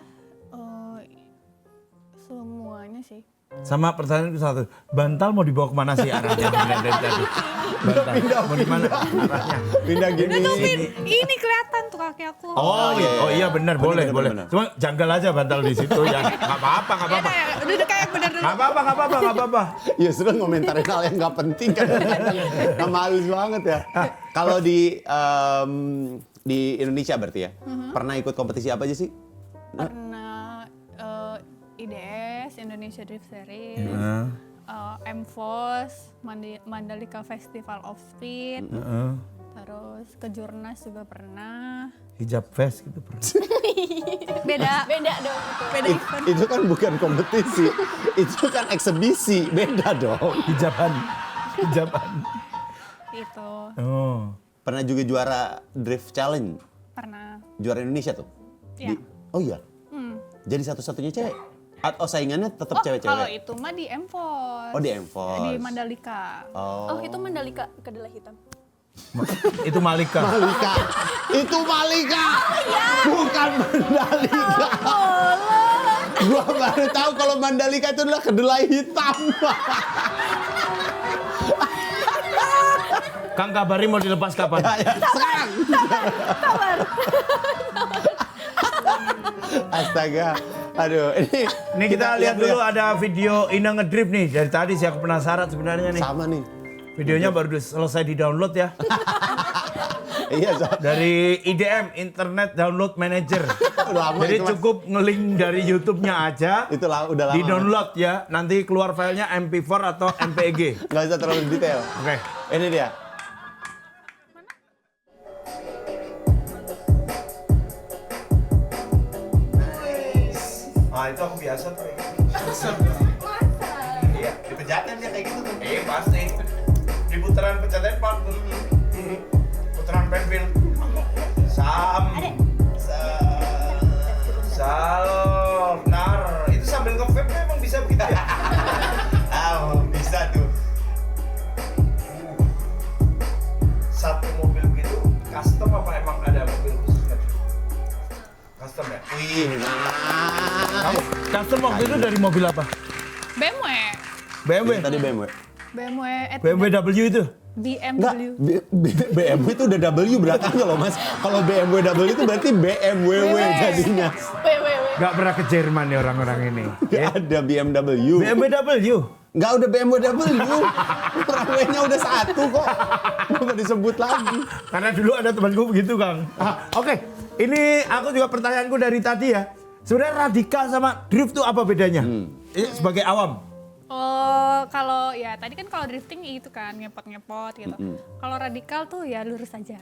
[SPEAKER 4] semuanya sih.
[SPEAKER 3] Sama pertanyaan satu, bantal mau dibawa kemana sih arahnya? Dari tadi. Bantal mau di mana arahnya?
[SPEAKER 2] Pindah gini.
[SPEAKER 4] Ini kelihatan tuh kaki aku.
[SPEAKER 3] Oh iya benar, boleh.
[SPEAKER 2] benar.
[SPEAKER 3] Cuma janggal aja bantal di situ ya. Nggak apa-apa.
[SPEAKER 4] Udah kayak bener dulu.
[SPEAKER 3] Nggak apa-apa.
[SPEAKER 2] Ya sudah ngomentarin hal yang nggak penting kan. Nggak halus banget ya. Kalau di Indonesia berarti ya, pernah ikut kompetisi apa aja sih?
[SPEAKER 4] Pernah IDS, Indonesia Drift Series, MFOS, Mandalika Festival of Speed, terus ke Jurnas juga pernah.
[SPEAKER 3] Hijab vest gitu pernah.
[SPEAKER 1] Beda dong itu.
[SPEAKER 4] Beda event.
[SPEAKER 2] Itu kan bukan kompetisi, itu kan eksebisi, beda dong.
[SPEAKER 3] Hijaban.
[SPEAKER 4] Itu
[SPEAKER 3] Oh.
[SPEAKER 2] Pernah juga juara Drift Challenge,
[SPEAKER 4] pernah.
[SPEAKER 2] juara Indonesia tuh?
[SPEAKER 4] Iya.
[SPEAKER 2] Oh iya? Jadi satu-satunya cewek? Atau saingannya tetap
[SPEAKER 4] Kalau
[SPEAKER 2] cewek-cewek?
[SPEAKER 4] itu mah di MFOS.
[SPEAKER 2] Oh di MFOS.
[SPEAKER 4] Di Mandalika.
[SPEAKER 1] Oh, itu Mandalika kedelai hitam.
[SPEAKER 3] Itu Malika.
[SPEAKER 2] Malika. Itu Malika. Bukan Mandalika. Gua baru tahu kalau Mandalika itu adalah kedelai hitam.
[SPEAKER 3] Kang kabari mau dilepas kapan?
[SPEAKER 2] Sekarang. Astaga. Aduh,
[SPEAKER 3] Ini kita lihat dulu ada video Ina ngedrift nih. Dari tadi sih aku penasaran sebenarnya nih.
[SPEAKER 2] Sama nih.
[SPEAKER 3] Videonya baru selesai di-download ya.
[SPEAKER 2] Iya, so.
[SPEAKER 3] Dari IDM, Internet Download Manager.
[SPEAKER 2] Lama
[SPEAKER 3] Jadi
[SPEAKER 2] itu, Mas.
[SPEAKER 3] cukup ngelink dari YouTube-nya aja.
[SPEAKER 2] Udah lama.
[SPEAKER 3] Di-download ya. Nanti keluar filenya MP4 atau MPEG.
[SPEAKER 2] Nggak usah terlalu detail.
[SPEAKER 3] Oke.
[SPEAKER 2] Ini dia.
[SPEAKER 3] Ah, itu aku biasa tuh.
[SPEAKER 2] Iya, dipejatin dia kayak gitu tuh.
[SPEAKER 3] Pasti. Di putaran pencetnya part putaran penbil. Itu sambil nge-vape emang bisa begitu ya?
[SPEAKER 2] Bisa tuh.
[SPEAKER 3] Satu mobil begitu custom apa emang ada mobil khususnya? Custom ya?
[SPEAKER 2] Wih,
[SPEAKER 3] Kamu custom waktu itu dari mobil apa?
[SPEAKER 4] BMW.
[SPEAKER 3] BMW.
[SPEAKER 2] Tadi BMW.
[SPEAKER 3] BMW W itu?
[SPEAKER 2] Enggak,
[SPEAKER 4] BMW.
[SPEAKER 2] BMW itu udah W belakangnya loh mas. Kalau BMW W itu berarti BMW jadinya.
[SPEAKER 3] Gak pernah ke Jerman nih orang-orang ini.
[SPEAKER 2] Gak ada BMW.
[SPEAKER 3] BMW W.
[SPEAKER 2] Nggak udah BMW W. W-nya udah satu kok. Nggak disebut lagi.
[SPEAKER 3] Karena dulu ada temanku begitu Kang. Oke, ini aku juga pertanyaanku dari tadi ya. Sebenarnya radikal sama drift tuh apa bedanya? Sebagai awam.
[SPEAKER 4] Oh, kalau ya tadi kan kalau drifting itu kan ngepot-ngepot gitu. Kalau radikal tuh ya lurus aja.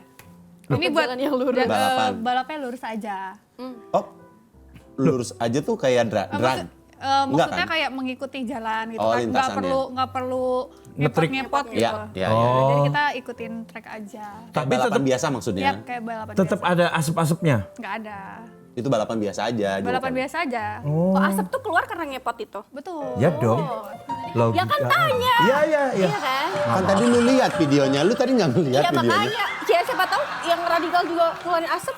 [SPEAKER 4] Ini buat
[SPEAKER 1] jalan yang lurus.
[SPEAKER 2] Balapan.
[SPEAKER 4] balapnya lurus aja.
[SPEAKER 2] Oh, lurus aja tuh kayak drag. Enggak
[SPEAKER 4] Maksudnya
[SPEAKER 2] kan?
[SPEAKER 4] kayak mengikuti jalan gitu
[SPEAKER 2] Oh,
[SPEAKER 4] kan.
[SPEAKER 2] lintasannya.
[SPEAKER 4] Nggak perlu
[SPEAKER 3] Ngetrik.
[SPEAKER 4] ngepot gitu.
[SPEAKER 2] Iya, iya.
[SPEAKER 3] Oh.
[SPEAKER 4] Jadi kita ikutin track aja.
[SPEAKER 2] Tapi
[SPEAKER 3] Tapi
[SPEAKER 2] balapan
[SPEAKER 3] tetap
[SPEAKER 2] biasa maksudnya.
[SPEAKER 4] Iya, kayak balapan
[SPEAKER 3] tetap
[SPEAKER 4] biasa.
[SPEAKER 3] ada asap-asapnya.
[SPEAKER 4] Nggak ada.
[SPEAKER 2] Itu balapan biasa aja. juga
[SPEAKER 4] Balapan
[SPEAKER 2] kan?
[SPEAKER 4] biasa aja.
[SPEAKER 1] Oh, asap tuh keluar karena ngepot itu.
[SPEAKER 4] Betul.
[SPEAKER 3] Ya dong.
[SPEAKER 1] Ya kan tanya.
[SPEAKER 3] Iya.
[SPEAKER 1] Iya kan?
[SPEAKER 2] Kan tadi lu lihat videonya, lu tadi nggak ngeliat
[SPEAKER 1] Iya
[SPEAKER 2] videonya.
[SPEAKER 1] makanya. Ya siapa tahu yang radikal juga keluarin asap.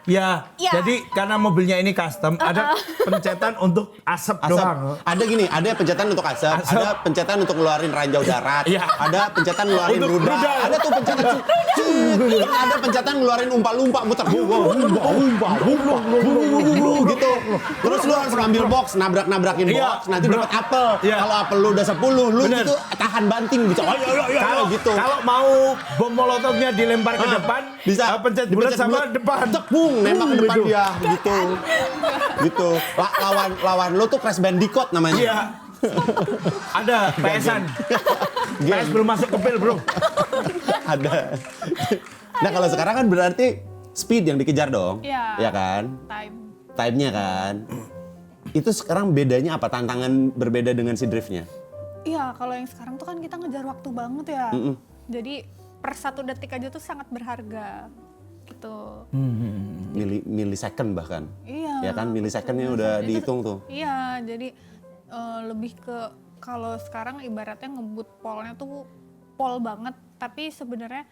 [SPEAKER 3] Ya,
[SPEAKER 1] Ya.
[SPEAKER 3] jadi karena mobilnya ini custom, ada pencetan untuk asap
[SPEAKER 2] Asap.
[SPEAKER 3] doang.
[SPEAKER 2] Ada gini, ada pencetan untuk asap,
[SPEAKER 3] Asap.
[SPEAKER 2] ada pencetan untuk ngeluarin ranjau darat,
[SPEAKER 3] Iya.
[SPEAKER 2] ada pencetan ngeluarin
[SPEAKER 3] Untuk
[SPEAKER 2] rudal,
[SPEAKER 3] rudal.
[SPEAKER 2] ada tuh pencetan ada pencetan ngeluarin umpa-lumpa, muter gitu. Terus lu harus ngambil box, nabrak-nabrakin
[SPEAKER 3] Iya.
[SPEAKER 2] box, nanti dapat apel.
[SPEAKER 3] Iya.
[SPEAKER 2] Kalau apel lu udah 10, lu
[SPEAKER 3] Bener.
[SPEAKER 2] gitu tahan banting bisa. Kalau gitu.
[SPEAKER 3] Kalau mau bom molotovnya dilempar ke depan,
[SPEAKER 2] bisa
[SPEAKER 3] pencet bulat
[SPEAKER 2] dipencet
[SPEAKER 3] sama
[SPEAKER 2] bulat,
[SPEAKER 3] depan.
[SPEAKER 2] tepung nembak ke depan
[SPEAKER 3] gitu.
[SPEAKER 2] dia gitu. Gitu. Lawan lo tuh Crash Bandicoot namanya.
[SPEAKER 3] Iya. Ada PS-an. PS belum masuk ke pil, Bro.
[SPEAKER 2] Ada. Nah, kalau sekarang kan berarti speed yang dikejar dong.
[SPEAKER 4] Iya.
[SPEAKER 2] Ya kan? Time-nya kan. Itu sekarang bedanya apa? Tantangan berbeda dengan si driftnya?
[SPEAKER 4] Iya, kalau yang sekarang tuh kan kita ngejar waktu banget ya. Jadi per 1 detik aja tuh sangat berharga gitu.
[SPEAKER 2] Millisecond bahkan.
[SPEAKER 4] Iya.
[SPEAKER 2] Ya kan, millisecondnya udah dihitung tuh.
[SPEAKER 4] Iya, jadi lebih ke kalau sekarang ibaratnya ngebut polnya tuh pol banget, tapi sebenarnya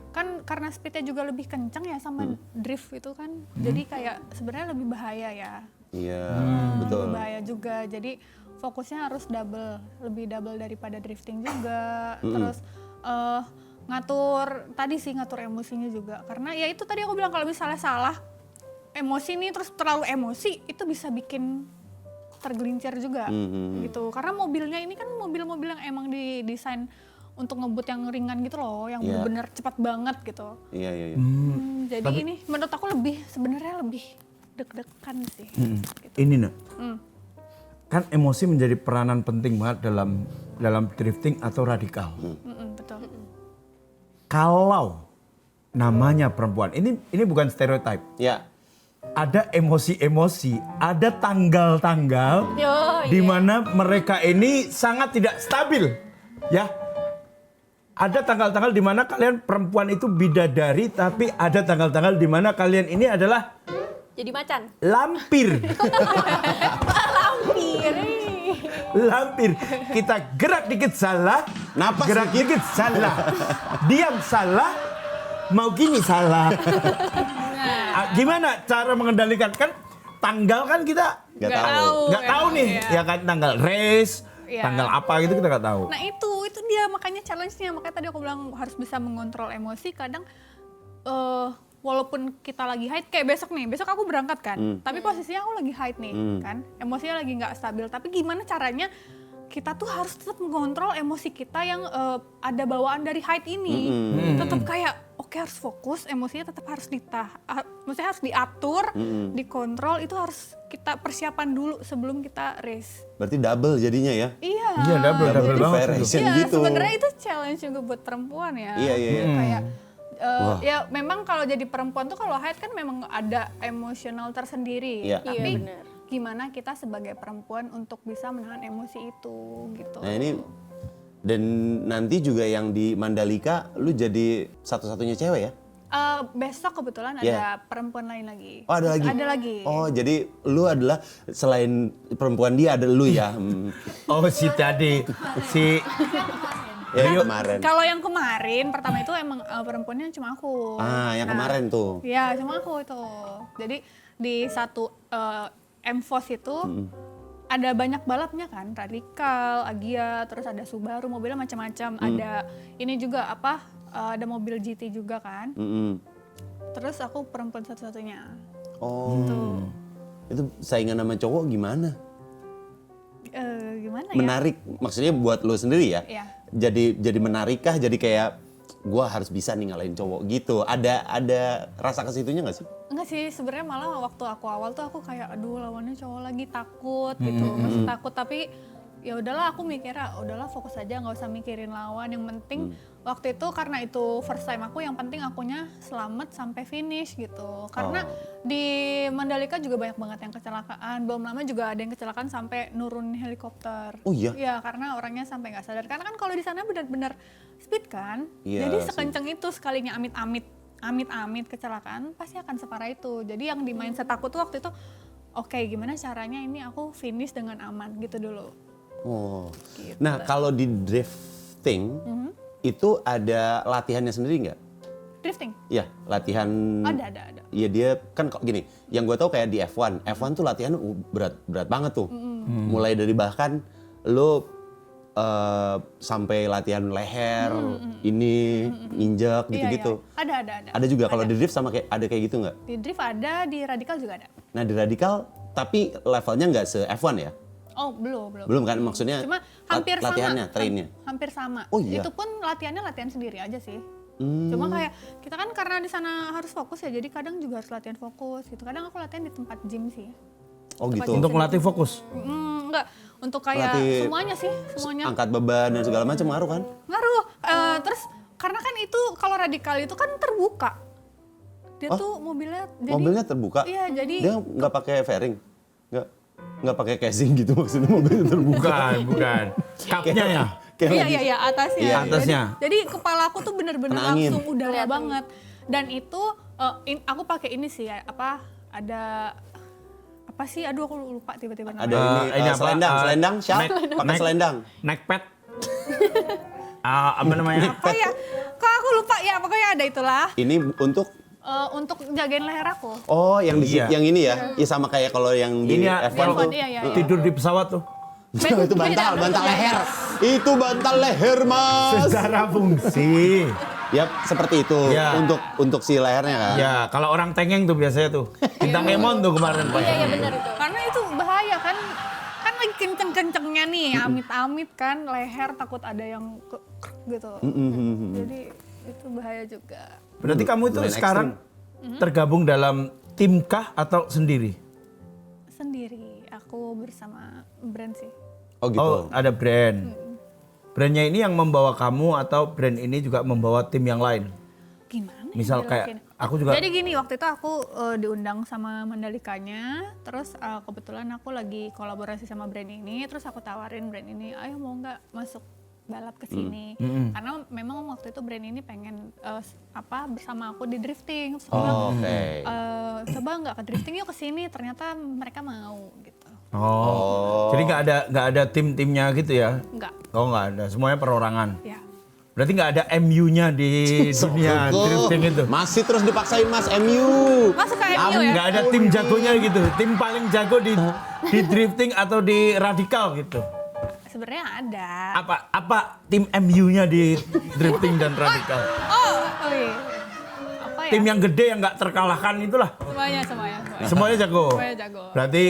[SPEAKER 4] kan karena speednya juga lebih kencang ya sama drift itu kan, jadi kayak sebenarnya lebih bahaya ya.
[SPEAKER 2] Iya, betul.
[SPEAKER 4] Lebih bahaya juga, jadi fokusnya harus lebih double daripada drifting juga. Terus ngatur emosinya juga, karena ya itu tadi aku bilang kalau misalnya salah emosi nih terus terlalu emosi itu bisa bikin tergelincir juga gitu, karena mobilnya ini kan mobil-mobil yang emang didesain untuk ngebut yang ringan gitu loh, yang bener-bener cepat banget gitu.
[SPEAKER 2] Iya.
[SPEAKER 4] Jadi ini menurut aku sebenarnya lebih deg-degan sih. Gitu.
[SPEAKER 3] Ini Nak, kan emosi menjadi peranan penting banget dalam drifting atau radikal.
[SPEAKER 4] Betul.
[SPEAKER 3] Kalau namanya perempuan, ini bukan stereotip.
[SPEAKER 2] Ya.
[SPEAKER 3] Ada emosi-emosi, ada tanggal-tanggal di mana mereka ini sangat tidak stabil, ya. Ada tanggal-tanggal di mana kalian perempuan itu bidadari, tapi ada tanggal-tanggal di mana kalian ini adalah
[SPEAKER 1] Jadi macan.
[SPEAKER 3] lampir.
[SPEAKER 1] Lampir.
[SPEAKER 3] Lampir. Kita gerak dikit salah,
[SPEAKER 2] Napas
[SPEAKER 3] gerak dikit salah, diam salah, mau gini salah. Gimana cara mengendalikan, kan tanggal kan kita
[SPEAKER 2] Nggak tahu.
[SPEAKER 3] nggak tahu nih, ya kan tanggal race,
[SPEAKER 4] Iya.
[SPEAKER 3] tanggal apa gitu kita nggak tahu.
[SPEAKER 4] Nah itu dia makanya challenge-nya, makanya tadi aku bilang harus bisa mengontrol emosi. Kadang walaupun kita lagi high, kayak besok aku berangkat kan, tapi posisinya aku lagi high nih kan, emosinya lagi nggak stabil, tapi gimana caranya kita tuh harus tetap mengontrol emosi kita yang ada bawaan dari high ini, tetap kayak oke, harus fokus, emosinya tetap harus maksudnya harus diatur, dikontrol, itu harus kita persiapan dulu sebelum kita race.
[SPEAKER 2] Berarti double jadinya ya?
[SPEAKER 4] Iya.
[SPEAKER 3] Iya, double banget.
[SPEAKER 2] preparation
[SPEAKER 4] Iya,
[SPEAKER 2] gitu.
[SPEAKER 4] sebenarnya itu challenge juga buat perempuan ya.
[SPEAKER 2] Iya.
[SPEAKER 4] Kayak ya memang kalau jadi perempuan tuh kalau haid kan memang ada emosional tersendiri.
[SPEAKER 2] Iya.
[SPEAKER 4] Tapi
[SPEAKER 1] Iya, benar.
[SPEAKER 4] gimana kita sebagai perempuan untuk bisa menahan emosi itu gitu.
[SPEAKER 2] Nah ini, dan nanti juga yang di Mandalika, lu jadi satu-satunya cewek ya?
[SPEAKER 4] Besok kebetulan
[SPEAKER 2] Iya.
[SPEAKER 4] ada perempuan lain lagi.
[SPEAKER 2] Oh, ada lagi?
[SPEAKER 4] Ada lagi.
[SPEAKER 2] Oh, jadi lu adalah, selain perempuan dia, ada lu ya?
[SPEAKER 3] Oh si tadi, si
[SPEAKER 2] Ya, kemarin.
[SPEAKER 4] Kalau yang kemarin pertama itu emang perempuannya cuma aku.
[SPEAKER 2] Yang kemarin tuh.
[SPEAKER 4] Iya, cuma aku itu. Jadi di satu MFOS itu ada banyak balapnya kan, Radikal, Agia, terus ada Subaru, mobilnya macam-macam. Ada ini juga ada mobil GT juga kan. Terus aku perempuan satu-satunya.
[SPEAKER 2] Oh, itu saingan sama cowok gimana?
[SPEAKER 4] Gimana ya?
[SPEAKER 2] Menarik, maksudnya buat lu sendiri ya?
[SPEAKER 4] Iya.
[SPEAKER 2] Jadi menarikkah? Jadi kayak gua harus bisa nih ngalahin cowok gitu. Ada rasa ke situnya nggak sih?
[SPEAKER 4] Enggak sih, sebenarnya malah waktu aku awal tuh aku kayak aduh lawannya cowok lagi, takut gitu. Masih takut, tapi ya udahlah, aku mikirnya udahlah fokus aja, nggak usah mikirin lawan, yang penting waktu itu karena itu first time aku, yang penting akunya selamat sampai finish gitu. Karena di Mandalika juga banyak banget yang kecelakaan, belum lama juga ada yang kecelakaan sampai nurun helikopter.
[SPEAKER 2] Oh iya?
[SPEAKER 4] Iya, karena orangnya sampai nggak sadar, karena kan kalau di sana benar-benar speed kan.
[SPEAKER 2] Iya
[SPEAKER 4] Jadi
[SPEAKER 2] sih.
[SPEAKER 4] sekenceng itu, sekalinya amit-amit kecelakaan pasti akan separah itu. Jadi yang di mindset aku tuh waktu itu, oke, gimana caranya ini aku finish dengan aman gitu dulu.
[SPEAKER 2] Oh.
[SPEAKER 4] Gitu.
[SPEAKER 2] Nah, kalau di drifting itu ada latihannya sendiri nggak?
[SPEAKER 4] Drifting?
[SPEAKER 2] Iya, latihan.
[SPEAKER 4] Ada.
[SPEAKER 2] Iya, dia kan kok gini, yang gue tahu kayak di F1 tuh latihan berat banget tuh. Mulai dari bahkan lo sampai latihan leher, ini injek gitu-gitu.
[SPEAKER 4] Iya. Ada.
[SPEAKER 2] Ada juga kalau di drift sama ada kayak gitu nggak?
[SPEAKER 4] Di drift ada, di radikal juga ada.
[SPEAKER 2] Nah, di radikal tapi levelnya nggak se F1 ya?
[SPEAKER 4] Oh, belum.
[SPEAKER 2] Belum kan, maksudnya
[SPEAKER 4] Cuma hampir
[SPEAKER 2] latihannya,
[SPEAKER 4] sama.
[SPEAKER 2] trainnya.
[SPEAKER 4] Hampir sama.
[SPEAKER 2] Oh, iya?
[SPEAKER 4] Itu pun latihan sendiri aja sih. Cuma kayak kita kan karena di sana harus fokus ya, jadi kadang juga harus latihan fokus gitu. Kadang aku latihan di tempat gym sih.
[SPEAKER 2] Oh gitu.
[SPEAKER 3] Untuk melatih fokus.
[SPEAKER 4] Enggak, untuk kayak
[SPEAKER 2] Melatih
[SPEAKER 4] semuanya sih, semuanya.
[SPEAKER 2] Angkat beban dan segala macam ngaruh kan?
[SPEAKER 4] Ngaruh. Terus karena kan itu kalau radikal itu kan terbuka. Dia tuh mobilnya jadi
[SPEAKER 2] Mobilnya terbuka?
[SPEAKER 4] Iya, jadi
[SPEAKER 2] Dia nggak pakai fairing? Nggak pakai casing gitu maksudnya mobilnya terbuka?
[SPEAKER 3] Bukan. Kapnya ya.
[SPEAKER 2] Kayak
[SPEAKER 4] iya atasnya.
[SPEAKER 2] Iya,
[SPEAKER 3] atasnya.
[SPEAKER 4] Jadi kepala aku tuh bener-bener
[SPEAKER 2] Kena angin.
[SPEAKER 4] langsung udara banget. Dan itu aku pakai ini sih ada apa sih? Aduh aku lupa tiba-tiba namanya.
[SPEAKER 2] Ada
[SPEAKER 3] Ini apa?
[SPEAKER 2] selendang, shawl, pakai selendang.
[SPEAKER 3] Neck pad. Apa namanya?
[SPEAKER 4] Apa ya? Kok aku lupa ya, pokoknya ada itulah.
[SPEAKER 2] Ini
[SPEAKER 4] Untuk jagain leher aku.
[SPEAKER 2] Oh, yang
[SPEAKER 3] Iya.
[SPEAKER 2] yang ini ya? Iya sama kayak kalau yang di
[SPEAKER 3] Ini ya,
[SPEAKER 2] F1
[SPEAKER 3] kalau
[SPEAKER 2] tuh.
[SPEAKER 4] iya.
[SPEAKER 3] tidur di pesawat tuh.
[SPEAKER 2] Itu bantal leher. Itu bantal leher, Mas.
[SPEAKER 3] Secara fungsi.
[SPEAKER 2] Ya, seperti itu
[SPEAKER 3] Ya.
[SPEAKER 2] untuk si lehernya kan.
[SPEAKER 3] Ya, kalau orang tengeng tuh biasanya tuh. Bintang Emon tuh kemarin Pak.
[SPEAKER 1] Iya benar itu.
[SPEAKER 4] Karena itu bahaya kan lagi kenceng-kencengnya nih, amit-amit kan leher takut ada yang gitu. Jadi itu bahaya juga.
[SPEAKER 3] Berarti kamu itu
[SPEAKER 2] Lumayan
[SPEAKER 3] sekarang tergabung dalam tim kah atau sendiri?
[SPEAKER 4] Sendiri, aku bersama brand sih.
[SPEAKER 2] Oh gitu.
[SPEAKER 3] Oh, ada brand. Brandnya ini yang membawa kamu atau brand ini juga membawa tim yang lain?
[SPEAKER 4] Gimana?
[SPEAKER 3] Misal kayak aku juga.
[SPEAKER 4] Jadi gini, waktu itu aku diundang sama Mandalikanya, terus kebetulan aku lagi kolaborasi sama brand ini, terus aku tawarin brand ini, ayo mau nggak masuk balap ke sini? Karena memang waktu itu brand ini pengen bersama aku di drifting. Terus aku bilang,
[SPEAKER 2] Oh, oke.
[SPEAKER 4] coba nggak ke drifting yuk ke sini. Ternyata mereka mau gitu.
[SPEAKER 3] Oh. Jadi nggak ada tim-timnya gitu ya?
[SPEAKER 4] Nggak,
[SPEAKER 3] Oh nggak ada, semuanya perorangan.
[SPEAKER 4] ya.
[SPEAKER 3] Berarti nggak ada MU-nya di dunia drifting itu?
[SPEAKER 2] Masih terus dipaksain Mas MU.
[SPEAKER 4] Masuk ke MU ya?
[SPEAKER 3] Nggak ada tim jagonya gitu, tim paling jago di drifting atau di radikal gitu?
[SPEAKER 4] Sebenarnya ada.
[SPEAKER 3] Apa tim MU-nya di drifting dan radikal?
[SPEAKER 4] Oh iya. Apa ya?
[SPEAKER 3] Tim yang gede yang nggak terkalahkan itulah.
[SPEAKER 4] Semuanya.
[SPEAKER 3] Semuanya jago.
[SPEAKER 4] Semuanya jago.
[SPEAKER 3] Berarti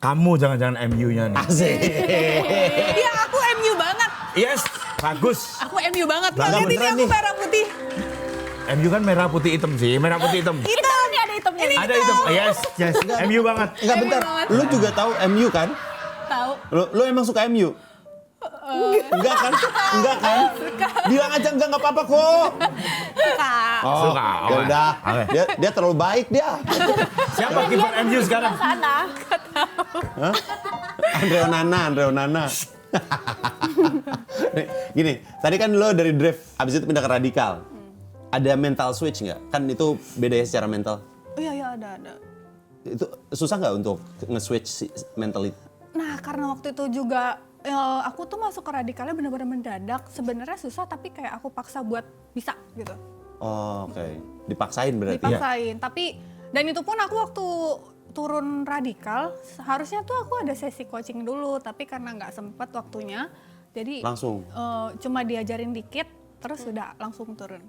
[SPEAKER 3] kamu jangan-jangan MU-nya nih.
[SPEAKER 2] Asik.
[SPEAKER 4] Iya, aku MU banget.
[SPEAKER 3] Yes, bagus.
[SPEAKER 4] Aku MU banget.
[SPEAKER 2] Bangga
[SPEAKER 4] Lihat ini
[SPEAKER 2] beneran
[SPEAKER 4] aku
[SPEAKER 2] nih.
[SPEAKER 4] merah putih.
[SPEAKER 3] MU kan merah putih hitam sih, merah putih hitam.
[SPEAKER 1] Hitam nih ada hitamnya.
[SPEAKER 3] Ada hitam. Yes, MU banget.
[SPEAKER 2] Enggak bentar.
[SPEAKER 4] banget.
[SPEAKER 2] Lu juga tahu MU kan?
[SPEAKER 4] Tahu.
[SPEAKER 2] Lu emang suka MU? Enggak kan? Enggak kan? Bilang aja enggak apa-apa kok.
[SPEAKER 4] Suka.
[SPEAKER 2] Oh,
[SPEAKER 3] Suka,
[SPEAKER 2] ya
[SPEAKER 3] oke.
[SPEAKER 2] udah.
[SPEAKER 3] Oke.
[SPEAKER 2] Dia terlalu baik dia.
[SPEAKER 3] Siapa kiper MU sekarang?
[SPEAKER 1] Sana.
[SPEAKER 2] Andre Onana. Nih, gini, tadi kan lo dari drift, abis itu pindah ke radikal. Ada mental switch nggak? Kan itu beda ya secara mental.
[SPEAKER 4] Iya, ada.
[SPEAKER 2] Itu susah nggak untuk nge-switch mentality?
[SPEAKER 4] Nah, karena waktu itu juga aku tuh masuk ke radikalnya benar-benar mendadak. Sebenarnya susah, tapi kayak aku paksa buat bisa gitu.
[SPEAKER 2] Oh, oke. Dipaksain berarti.
[SPEAKER 4] Dipaksain. Tapi dan itu pun aku waktu turun radikal, seharusnya tuh aku ada sesi coaching dulu, tapi karena nggak sempet waktunya, jadi
[SPEAKER 2] Langsung.
[SPEAKER 4] cuma diajarin dikit, terus udah langsung turun.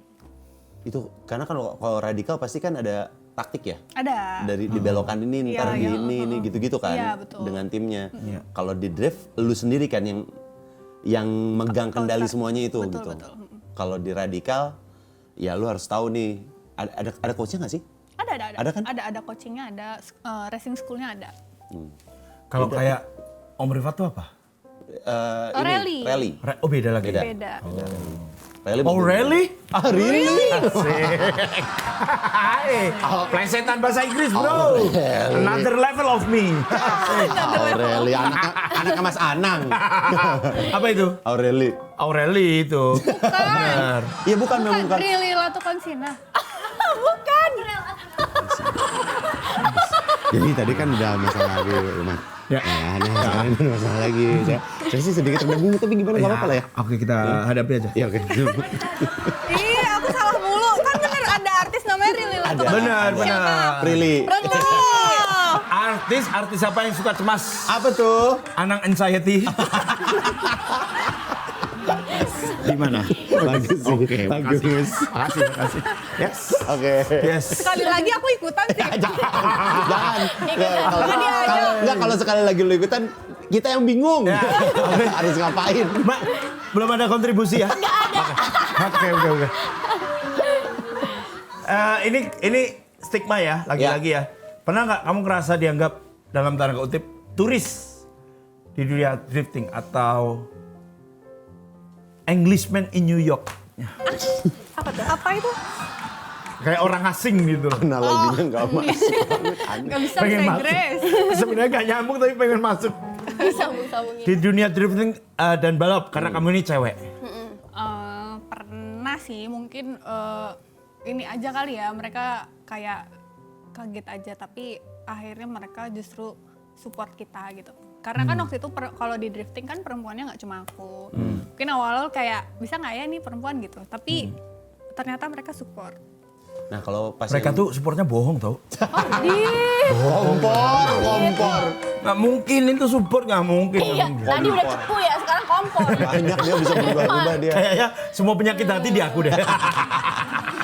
[SPEAKER 2] Itu karena kalau radikal pasti kan ada taktik ya.
[SPEAKER 4] Ada.
[SPEAKER 2] Dari dibelokan ini, ntar
[SPEAKER 4] Iya,
[SPEAKER 2] ini gitu-gitu kan.
[SPEAKER 4] Iya, betul.
[SPEAKER 2] Dengan timnya. Kalau di drift, lu sendiri kan yang megang kendali semuanya itu
[SPEAKER 4] Betul,
[SPEAKER 2] gitu.
[SPEAKER 4] betul.
[SPEAKER 2] Kalau di radikal, ya lu harus tahu nih. Ada coachnya nggak sih?
[SPEAKER 4] Ada.
[SPEAKER 2] Ada kan?
[SPEAKER 4] Ada coachingnya, ada racing schoolnya ada.
[SPEAKER 3] Kalau kayak Om Rifat tuh apa?
[SPEAKER 4] Rally.
[SPEAKER 2] Rally.
[SPEAKER 3] Oh beda lagi.
[SPEAKER 4] Beda.
[SPEAKER 2] Rally.
[SPEAKER 3] Oh really?
[SPEAKER 2] Ah, really?
[SPEAKER 3] Hai, plesetan bahasa Inggris bro. Another level of me.
[SPEAKER 2] Aureli, anaknya Mas Anang.
[SPEAKER 3] Apa itu?
[SPEAKER 2] Aureli.
[SPEAKER 3] Aureli itu. Benar.
[SPEAKER 2] Iya bukan memang
[SPEAKER 4] Bukan
[SPEAKER 2] bukan.
[SPEAKER 4] Rili Latukonsina.
[SPEAKER 1] Bukan.
[SPEAKER 2] Jadi tadi kan udah masalah lagi, Mas.
[SPEAKER 3] Ya.
[SPEAKER 2] Nah, sekarang ini masalah lagi. Saya sih sedikit terbingung, tapi gimana nggak apa-apa lah ya.
[SPEAKER 3] Oke kita hadapi aja.
[SPEAKER 2] Iya oke.
[SPEAKER 4] Iya, aku salah mulu. Kan bener ada artis namanya Rili Latukonsina.
[SPEAKER 3] Benar.
[SPEAKER 2] Prilly.
[SPEAKER 4] Betul.
[SPEAKER 3] Artis apa yang suka cemas?
[SPEAKER 2] Apa tuh?
[SPEAKER 3] Anang anxiety.
[SPEAKER 2] Gimana? Bagus sih.
[SPEAKER 3] Oke,
[SPEAKER 2] Bagus.
[SPEAKER 3] Makasih. Yes.
[SPEAKER 2] Oke.
[SPEAKER 3] Yes.
[SPEAKER 4] Sekali lagi aku ikutan sih.
[SPEAKER 2] Jangan. Kalau sekali lagi lu ikutan, kita yang bingung.
[SPEAKER 3] Ya.
[SPEAKER 2] Harus ngapain?
[SPEAKER 3] Mbak, belum ada kontribusi ya? Nggak ada. Oke. Ini stigma ya, lagi-lagi ya. Pernah nggak kamu ngerasa dianggap dalam tanda kutip turis di dunia drifting atau Englishman in New York?
[SPEAKER 4] Apa tuh? Apa itu?
[SPEAKER 3] Kayak orang asing gitu.
[SPEAKER 2] Analoginya nggak masuk.
[SPEAKER 4] Gak bisa
[SPEAKER 3] Pengen
[SPEAKER 4] bahasa
[SPEAKER 3] masuk.
[SPEAKER 4] Inggris.
[SPEAKER 3] Sebenarnya nggak nyambung tapi pengen masuk
[SPEAKER 1] Sambung-sambungin.
[SPEAKER 3] di dunia drifting dan balap karena kamu ini cewek.
[SPEAKER 4] Pernah sih, mungkin ini aja kali ya, mereka kayak kaget aja, tapi akhirnya mereka justru support kita gitu. Karena kan waktu itu kalau di drifting kan perempuannya nggak cuma aku. Mungkin awal-awal kayak bisa nggak ya nih perempuan gitu, tapi ternyata mereka support.
[SPEAKER 2] Nah kalau pas
[SPEAKER 3] Mereka
[SPEAKER 2] yang-
[SPEAKER 3] tuh supportnya bohong tau.
[SPEAKER 2] kompor.
[SPEAKER 3] Nggak mungkin itu support, nggak mungkin.
[SPEAKER 1] Iya, tadi udah cepu ya, sekarang kompor.
[SPEAKER 2] Banyak dia bisa berubah-ubah dia.
[SPEAKER 3] Kayaknya semua penyakit hati di aku deh.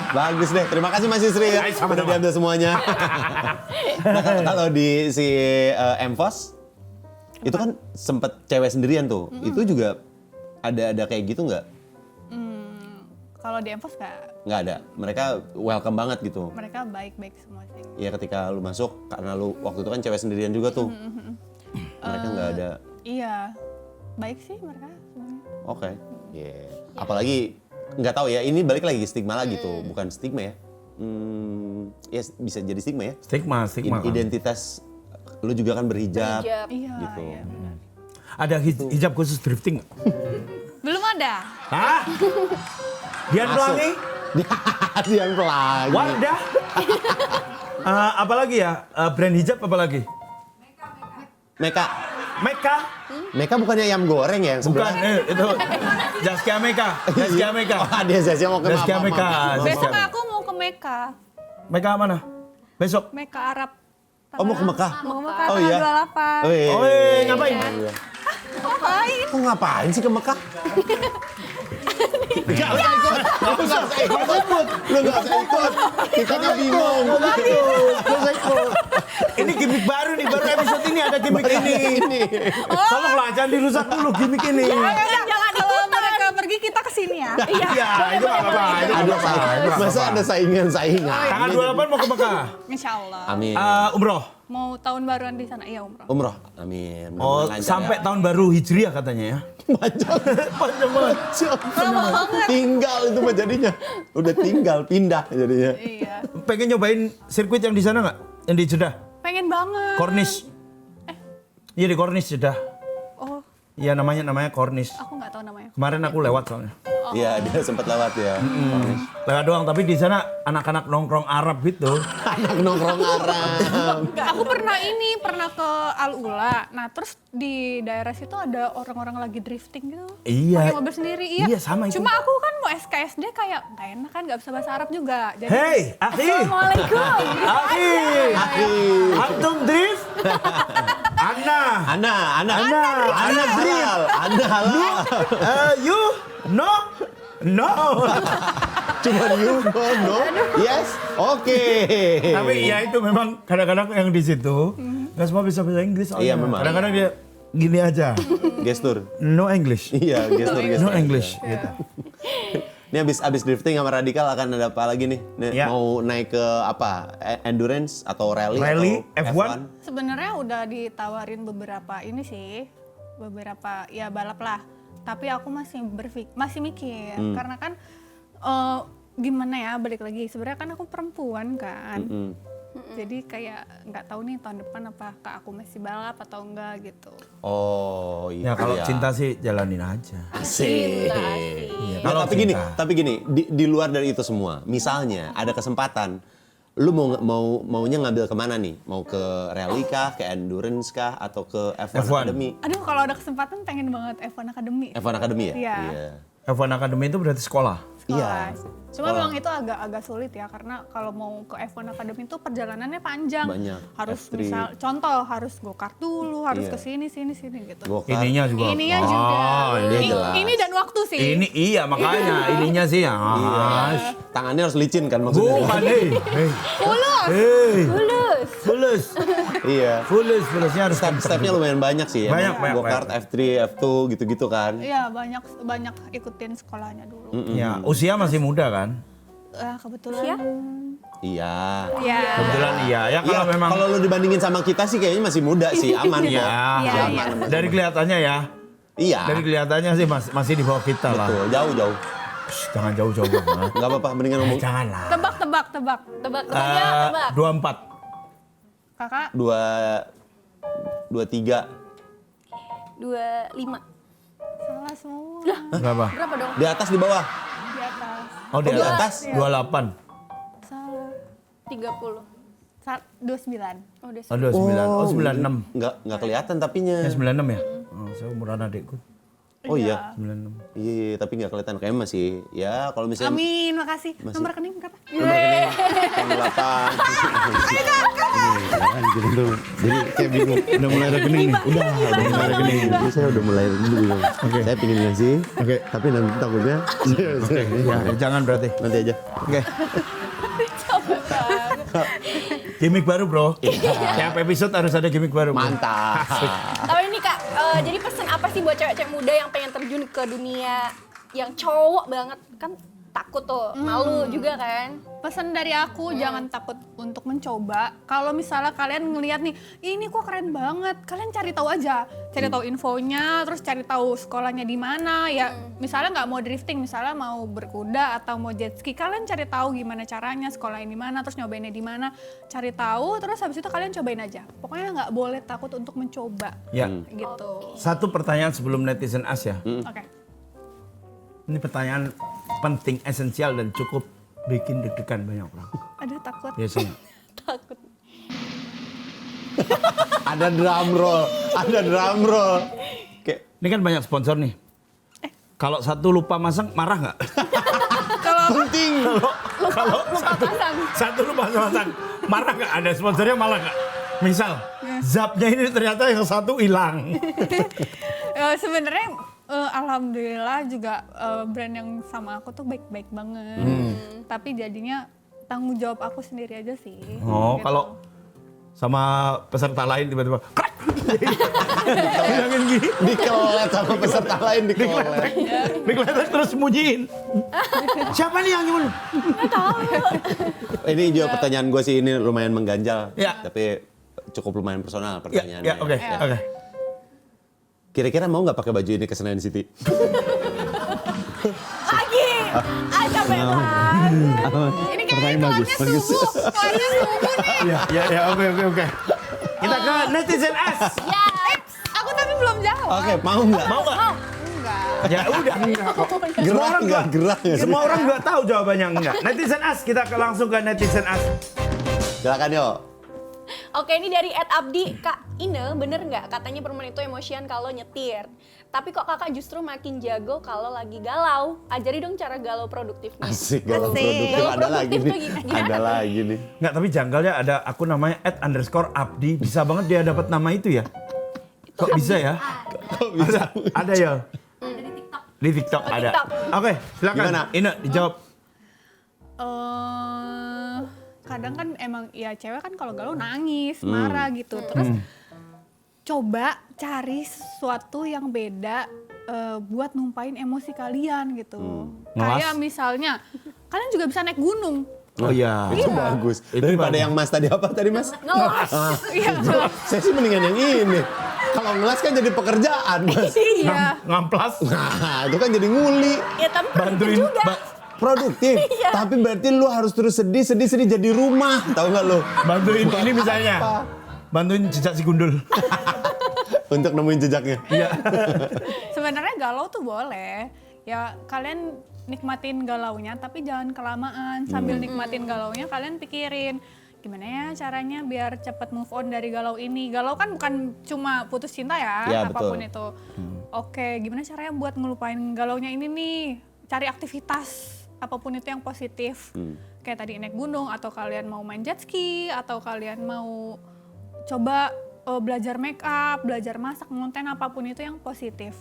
[SPEAKER 2] Bagus deh, terima kasih Mas Yusri ya.
[SPEAKER 3] Ay, sama-sama.
[SPEAKER 2] Udah diambil semuanya. Nah, kalau di si Emfos, itu kan sempet cewek sendirian tuh. Itu juga ada kayak gitu nggak?
[SPEAKER 4] Kalau di Envos
[SPEAKER 2] Nggak ada. Mereka welcome banget gitu.
[SPEAKER 4] mereka baik-baik semua sih.
[SPEAKER 2] Ya ketika lu masuk, karena lu waktu itu kan cewek sendirian juga tuh. Mereka nggak ada.
[SPEAKER 4] Iya, baik sih mereka semuanya.
[SPEAKER 2] Oke. Yeah. Apalagi nggak tahu ya. Ini balik lagi stigma lagi tuh, bukan stigma ya. Ya bisa jadi stigma ya.
[SPEAKER 3] Stigma kan.
[SPEAKER 2] Identitas lu juga kan berhijab.
[SPEAKER 1] Hijab.
[SPEAKER 4] Iya,
[SPEAKER 2] Gitu.
[SPEAKER 4] iya benar.
[SPEAKER 3] Ada hijab khusus drifting nggak?
[SPEAKER 4] Belum ada.
[SPEAKER 3] Hah? Dian
[SPEAKER 2] Masuk.
[SPEAKER 3] Pelangi?
[SPEAKER 2] Dian Pelangi.
[SPEAKER 3] Wardah? Apalagi ya? Brand hijab apalagi?
[SPEAKER 2] Meka.
[SPEAKER 3] Meka?
[SPEAKER 2] Meka bukannya ayam goreng ya yang
[SPEAKER 3] Bukan,
[SPEAKER 2] sebelah?
[SPEAKER 3] itu Zaskia Meka. Zaskia Meka.
[SPEAKER 2] Oh, dia Zaskia mau ke
[SPEAKER 3] Zaskia
[SPEAKER 2] Mama.
[SPEAKER 3] Meka.
[SPEAKER 4] Besok aku mau ke Meka.
[SPEAKER 3] Meka mana? Besok?
[SPEAKER 4] Meka Arab.
[SPEAKER 2] Oh mau ke Mekah?
[SPEAKER 4] Mau ke Mekah
[SPEAKER 2] Oh,
[SPEAKER 4] tanggal
[SPEAKER 2] iya?
[SPEAKER 4] 28.
[SPEAKER 2] Oh iya.
[SPEAKER 3] Oh, ngapain?
[SPEAKER 2] Iya.
[SPEAKER 4] Ngapain?
[SPEAKER 2] Kok ngapain sih ke Mekah? Gak usah ikut. Lu gak usah ikut. Lu gak usah ikut. Kita kan bingung. Gak usah ikut.
[SPEAKER 3] Ini gimmick baru nih, baru episode ini ada gimmick ini. Tolonglah jangan dirusak dulu gimmick ini.
[SPEAKER 4] Jangan kalau mereka pergi kita kesini ya.
[SPEAKER 3] Iya, itu nggak apa-apa. Itu nggak apa-apa. Itu nggak
[SPEAKER 2] Masa
[SPEAKER 3] apa-apa.
[SPEAKER 2] ada saingan-saingan?
[SPEAKER 3] Tanggal 28 mau ke Mekah.
[SPEAKER 4] Insya Allah.
[SPEAKER 2] Amin.
[SPEAKER 3] Umroh.
[SPEAKER 4] Mau tahun baruan di sana, iya umroh.
[SPEAKER 2] Umroh. Amin.
[SPEAKER 3] Oh,
[SPEAKER 2] Mudah-mudahan lancar
[SPEAKER 3] sampai
[SPEAKER 2] ya.
[SPEAKER 3] tahun baru Hijriah katanya ya.
[SPEAKER 2] Panjang.
[SPEAKER 3] Panjang banget.
[SPEAKER 2] Tinggal itu mah jadinya. Udah tinggal, pindah jadinya.
[SPEAKER 4] Iya.
[SPEAKER 3] Pengen nyobain sirkuit yang di sana nggak? Yang di Jeddah?
[SPEAKER 4] Pengen banget.
[SPEAKER 3] Corniche. Iya di Corniche Jeddah.
[SPEAKER 4] Oh,
[SPEAKER 3] Iya namanya Corniche.
[SPEAKER 4] aku nggak tahu namanya.
[SPEAKER 3] Kemarin aku lewat soalnya.
[SPEAKER 2] Iya, dia sempat lewat ya.
[SPEAKER 3] Lewat doang, tapi di sana anak-anak nongkrong Arab gitu.
[SPEAKER 2] Anak nongkrong Arab.
[SPEAKER 4] Aku pernah ke Al Ula. Nah, terus di daerah situ ada orang-orang lagi drifting gitu.
[SPEAKER 3] Iya.
[SPEAKER 4] Pakai mobil sendiri, iya.
[SPEAKER 3] Iya, sama itu.
[SPEAKER 4] Cuma aku kan mau SKSD kayak nggak enak kan, nggak bisa bahasa Arab juga. Jadi,
[SPEAKER 3] Hei, akhi.
[SPEAKER 1] Assalamualaikum.
[SPEAKER 3] Akhi.
[SPEAKER 2] Aki.
[SPEAKER 3] Antum drift? Ana.
[SPEAKER 2] Ana
[SPEAKER 3] Ana drift.
[SPEAKER 2] halal. Ana halal.
[SPEAKER 3] You? No? No.
[SPEAKER 2] Cuma you, no. Yes, oke.
[SPEAKER 3] Tapi ya itu memang kadang-kadang yang di situ nggak semua bisa bahasa Inggris. soalnya.
[SPEAKER 2] Iya, memang.
[SPEAKER 3] Kadang-kadang dia gini aja.
[SPEAKER 2] Gestur.
[SPEAKER 3] No English.
[SPEAKER 2] Iya, gestur.
[SPEAKER 3] No English. Gitu.
[SPEAKER 2] Ini abis drifting sama Radikal akan ada apa lagi nih?
[SPEAKER 3] Ya.
[SPEAKER 2] Mau naik ke apa? Endurance atau rally?
[SPEAKER 3] Rally,
[SPEAKER 2] atau
[SPEAKER 3] F1?
[SPEAKER 4] sebenarnya udah ditawarin beberapa ini sih, beberapa ya balap lah. Tapi aku masih mikir karena kan gimana ya, balik lagi. Sebenarnya kan aku perempuan kan. Jadi kayak nggak tahu nih tahun depan apakah aku masih balap atau enggak gitu.
[SPEAKER 2] Oh iya.
[SPEAKER 3] Ya kalau cinta sih jalanin aja.
[SPEAKER 2] Asik.
[SPEAKER 3] Iya,
[SPEAKER 2] Ya,
[SPEAKER 3] kalau
[SPEAKER 2] tapi
[SPEAKER 3] cinta.
[SPEAKER 2] gini, di luar dari itu semua, misalnya ada kesempatan, lu maunya ngambil kemana nih? Mau ke rally kah, ke endurance kah, atau ke F1
[SPEAKER 3] F1.
[SPEAKER 2] Academy?
[SPEAKER 4] Aduh, kalau ada kesempatan pengen banget F1 Academy.
[SPEAKER 2] F1 Academy ya?
[SPEAKER 4] Iya.
[SPEAKER 3] F1 Academy itu berarti sekolah.
[SPEAKER 4] Sekolah.
[SPEAKER 2] Iya.
[SPEAKER 4] Cuma
[SPEAKER 2] Sekolah.
[SPEAKER 4] memang itu agak sulit ya, karena kalau mau ke F1 Academy itu perjalanannya panjang.
[SPEAKER 2] Banyak.
[SPEAKER 4] Harus
[SPEAKER 2] F3.
[SPEAKER 4] misal contoh harus go-kart dulu, harus
[SPEAKER 2] Iya.
[SPEAKER 4] ke sini gitu.
[SPEAKER 2] Go-kart.
[SPEAKER 3] Ininya juga.
[SPEAKER 4] Ininya juga.
[SPEAKER 2] ini jelas.
[SPEAKER 4] Ini dan waktu sih.
[SPEAKER 3] Ini iya makanya ininya sih ya.
[SPEAKER 2] Iya. Tangannya harus licin kan maksudnya?
[SPEAKER 3] Bukan hei.
[SPEAKER 4] Fulus.
[SPEAKER 3] Hei.
[SPEAKER 1] Lulus.
[SPEAKER 3] Fulus.
[SPEAKER 2] Iya.
[SPEAKER 3] Fulusnya harus
[SPEAKER 2] Step-stepnya lumayan banyak sih ya.
[SPEAKER 3] Banyak.
[SPEAKER 2] Go-kart, F3, F2 gitu-gitu kan.
[SPEAKER 4] Iya, banyak ikutin sekolahnya dulu.
[SPEAKER 3] Ya, usia masih muda kan?
[SPEAKER 4] Kebetulan.
[SPEAKER 1] Iya?
[SPEAKER 2] Iya.
[SPEAKER 4] Iya.
[SPEAKER 3] Kebetulan iya. Ya
[SPEAKER 2] Iya,
[SPEAKER 3] kalau memang
[SPEAKER 2] kalau lu dibandingin sama kita sih kayaknya masih muda sih, aman kok.
[SPEAKER 3] Iya.
[SPEAKER 4] Iya,
[SPEAKER 2] Aman,
[SPEAKER 4] iya.
[SPEAKER 2] aman.
[SPEAKER 3] dari kelihatannya ya.
[SPEAKER 2] Iya.
[SPEAKER 3] Dari kelihatannya sih masih di bawah kita lah.
[SPEAKER 2] Betul, jauh-jauh.
[SPEAKER 3] Shh, jangan jauh-jauh banget.
[SPEAKER 2] Enggak apa-apa, mendingan ngomong
[SPEAKER 3] Jangan lah.
[SPEAKER 4] Tebak.
[SPEAKER 1] Tebak aja, tebak.
[SPEAKER 3] 24.
[SPEAKER 4] Kakak
[SPEAKER 2] 23.
[SPEAKER 1] 25.
[SPEAKER 4] salah semua.
[SPEAKER 3] Berapa?
[SPEAKER 1] Berapa dong?
[SPEAKER 2] Di atas di bawah.
[SPEAKER 4] Di atas.
[SPEAKER 3] Oh, di
[SPEAKER 2] Oh, di
[SPEAKER 3] atas.
[SPEAKER 2] atas?
[SPEAKER 3] 28.
[SPEAKER 4] Salah.
[SPEAKER 1] 30.
[SPEAKER 4] 29.
[SPEAKER 1] Oh, udah
[SPEAKER 3] Oh, 29. Oh, 96.
[SPEAKER 2] Enggak kelihatan tapinya.
[SPEAKER 3] 96 ya? Oh, saya umuran adikku.
[SPEAKER 2] Oh iya.
[SPEAKER 3] 96.
[SPEAKER 2] Iya, tapi nggak kelihatan kayaknya masih ya kalau misalnya
[SPEAKER 4] Amin, makasih. Nomor rekening berapa?
[SPEAKER 2] nomor rekening 08. Jangan gitu dulu. Jadi kayak bingung.
[SPEAKER 3] Udah mulai rekening nih.
[SPEAKER 2] Udah mulai rekening. Jadi saya udah mulai bingung.
[SPEAKER 3] Oke.
[SPEAKER 2] Saya pingin ngasih.
[SPEAKER 3] Oke.
[SPEAKER 2] Tapi nanti takutnya.
[SPEAKER 3] Ya, jangan berarti.
[SPEAKER 2] Nanti aja.
[SPEAKER 3] Oke. Gimik baru, Bro. Tiap episode harus ada gimik baru, Bro.
[SPEAKER 2] Mantap.
[SPEAKER 1] Tapi ini Kak, jadi pesan apa sih buat cewek-cewek muda yang pengen terjun ke dunia yang cowok banget? Kan takut tuh, malu juga kan?
[SPEAKER 4] Pesan dari aku, jangan takut untuk mencoba. Kalau misalnya kalian ngelihat nih, ini kok keren banget, kalian cari tahu aja, cari tahu infonya, terus cari tahu sekolahnya di mana. Ya, misalnya nggak mau drifting, misalnya mau berkuda atau mau jet ski, kalian cari tahu gimana caranya, sekolahnya di mana, terus nyobainnya di mana, cari tahu, terus habis itu kalian cobain aja. Pokoknya nggak boleh takut untuk mencoba,
[SPEAKER 3] Ya.
[SPEAKER 4] gitu.
[SPEAKER 3] Satu pertanyaan sebelum netizen as ya.
[SPEAKER 4] Oke.
[SPEAKER 3] Ini pertanyaan penting, esensial dan cukup bikin deg-degan banyak orang.
[SPEAKER 4] Aduh takut.
[SPEAKER 3] Biasanya.
[SPEAKER 1] Takut.
[SPEAKER 2] Ada drum roll. Ada drum roll. Kayak
[SPEAKER 3] Ini kan banyak sponsor nih. Kalau satu lupa masang, marah nggak?
[SPEAKER 2] penting.
[SPEAKER 3] Kalau
[SPEAKER 1] Lupa pasang.
[SPEAKER 3] satu lupa masang, marah nggak? Ada sponsornya malah nggak? Misal, zapnya ini ternyata yang satu hilang.
[SPEAKER 4] Sebenarnya alhamdulillah juga brand yang sama aku tuh baik-baik banget. Tapi jadinya tanggung jawab aku sendiri aja sih.
[SPEAKER 3] Oh,
[SPEAKER 4] gitu.
[SPEAKER 3] kalau sama peserta lain tiba-tiba krek. Bilangin gini,
[SPEAKER 2] Dikelet sama peserta lain dikelet.
[SPEAKER 3] dikeletek terus sembunyiin. Siapa nih yang gimana?
[SPEAKER 2] Ini juga pertanyaan gue sih ini lumayan mengganjal.
[SPEAKER 3] Ya.
[SPEAKER 2] Tapi cukup lumayan personal
[SPEAKER 3] Ya,
[SPEAKER 2] pertanyaannya.
[SPEAKER 3] ya, oke,
[SPEAKER 2] Ya.
[SPEAKER 3] oke.
[SPEAKER 2] Kira-kira mau nggak pakai baju ini ke Senayan City?
[SPEAKER 1] Lagi! Capek banget.
[SPEAKER 4] Ini kayaknya kelasnya subuh. Kelasnya subuh nih.
[SPEAKER 3] Ya, oke. Kita ke netizen S.
[SPEAKER 1] Ya,
[SPEAKER 4] Aku tapi belum jawab.
[SPEAKER 2] Oke, mau nggak?
[SPEAKER 3] Mau nggak?
[SPEAKER 4] Enggak.
[SPEAKER 3] Ya udah, enggak kok. Semua
[SPEAKER 2] Gerah
[SPEAKER 3] orang
[SPEAKER 2] nggak? Gerah nggak sih?
[SPEAKER 3] Semua orang nggak tahu jawabannya enggak. Netizen as, kita langsung ke netizen as.
[SPEAKER 2] Silakan yo.
[SPEAKER 1] Oke, ini dari @abdi, Kak Ine, bener nggak katanya perempuan itu emosian kalau nyetir? Tapi kok kakak justru makin jago kalau lagi galau? Ajari dong cara galau produktifnya.
[SPEAKER 2] Asik galau
[SPEAKER 4] Asik.
[SPEAKER 2] produktif
[SPEAKER 1] Galau
[SPEAKER 2] ada lagi
[SPEAKER 1] produktif
[SPEAKER 2] nih.
[SPEAKER 1] tuh gimana?
[SPEAKER 2] Ada lagi nih.
[SPEAKER 3] Nggak, tapi janggalnya ada akun namanya @_abdi. Bisa banget dia dapat nama itu ya. Kok bisa ya?
[SPEAKER 2] Kok bisa?
[SPEAKER 3] Ada ya? Di TikTok
[SPEAKER 1] Oh,
[SPEAKER 3] ada.
[SPEAKER 1] TikTok.
[SPEAKER 3] Oke, silakan.
[SPEAKER 2] Gimana?
[SPEAKER 3] Ine dijawab.
[SPEAKER 4] Kadang kan emang ya cewek kan kalau galau nangis, marah gitu. Terus coba cari sesuatu yang beda buat numpain emosi kalian gitu.
[SPEAKER 3] Ngelas?
[SPEAKER 4] Kayak misalnya kalian juga bisa naik gunung.
[SPEAKER 3] Oh iya.
[SPEAKER 2] Itu bagus.
[SPEAKER 3] Itu
[SPEAKER 2] Daripada
[SPEAKER 3] bagus.
[SPEAKER 2] yang Mas tadi apa tadi Mas?
[SPEAKER 1] Ngelas.
[SPEAKER 4] Iya.
[SPEAKER 2] Saya sih mendingan yang ini. Kalau ngelas kan jadi pekerjaan Mas.
[SPEAKER 4] Iya.
[SPEAKER 3] Ngamplas.
[SPEAKER 2] Nah, itu kan jadi nguli.
[SPEAKER 1] Ya tapi produktif
[SPEAKER 3] Bantuin.
[SPEAKER 1] juga.
[SPEAKER 2] Produktif.
[SPEAKER 1] Iya.
[SPEAKER 2] Tapi berarti lu harus terus sedih jadi rumah. Tahu nggak lu?
[SPEAKER 3] Bantuin ini misalnya. Bantuin jejak si gundul.
[SPEAKER 2] Untuk nemuin jejaknya.
[SPEAKER 3] Iya.
[SPEAKER 4] Sebenarnya galau tuh boleh. Ya kalian nikmatin galaunya tapi jangan kelamaan. Sambil nikmatin galaunya kalian pikirin gimana ya caranya biar cepet move on dari galau ini. Galau kan bukan cuma putus cinta ya,
[SPEAKER 2] Ya,
[SPEAKER 4] apapun
[SPEAKER 2] betul.
[SPEAKER 4] itu. Oke, gimana caranya buat ngelupain galaunya ini nih? Cari aktivitas apapun itu yang positif. Kayak tadi naik gunung atau kalian mau main jet ski atau kalian mau coba belajar make up, belajar masak, ngonten apapun itu yang positif.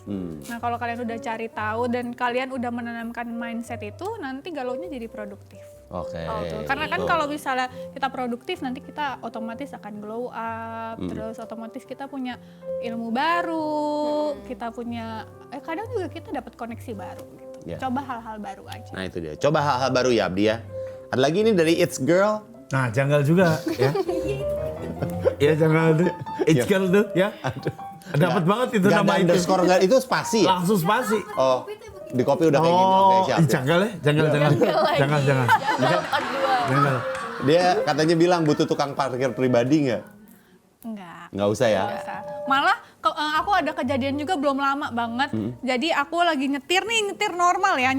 [SPEAKER 4] Nah, kalau kalian udah cari tahu dan kalian udah menanamkan mindset itu, nanti galaunya jadi produktif.
[SPEAKER 2] Oke.
[SPEAKER 4] Karena kan kalau misalnya kita produktif, nanti kita otomatis akan glow up, terus otomatis kita punya ilmu baru, kita punya, kadang juga kita dapat koneksi baru gitu.
[SPEAKER 2] Ya.
[SPEAKER 4] Coba hal-hal baru aja.
[SPEAKER 2] Nah itu dia. Coba hal-hal baru ya Abdi ya. Ada lagi ini dari It's Girl.
[SPEAKER 3] Nah, janggal juga ya. Iya, janggal tuh. It's girl tuh ya. Dapat banget itu
[SPEAKER 2] Gak
[SPEAKER 3] nama
[SPEAKER 2] ada
[SPEAKER 3] itu.
[SPEAKER 2] underscore nggak itu spasi ya?
[SPEAKER 3] Langsung spasi.
[SPEAKER 2] Oh, di kopi udah kayak gini. Oke, siap, siap.
[SPEAKER 3] Janggal ya? Jangan.
[SPEAKER 1] Janggal 42.
[SPEAKER 3] Janggal.
[SPEAKER 2] Dia katanya bilang butuh tukang parkir pribadi nggak?
[SPEAKER 4] Enggak.
[SPEAKER 2] Nggak usah ya?
[SPEAKER 4] Biasa. Malah aku ada kejadian juga belum lama banget. Jadi aku lagi nyetir normal ya,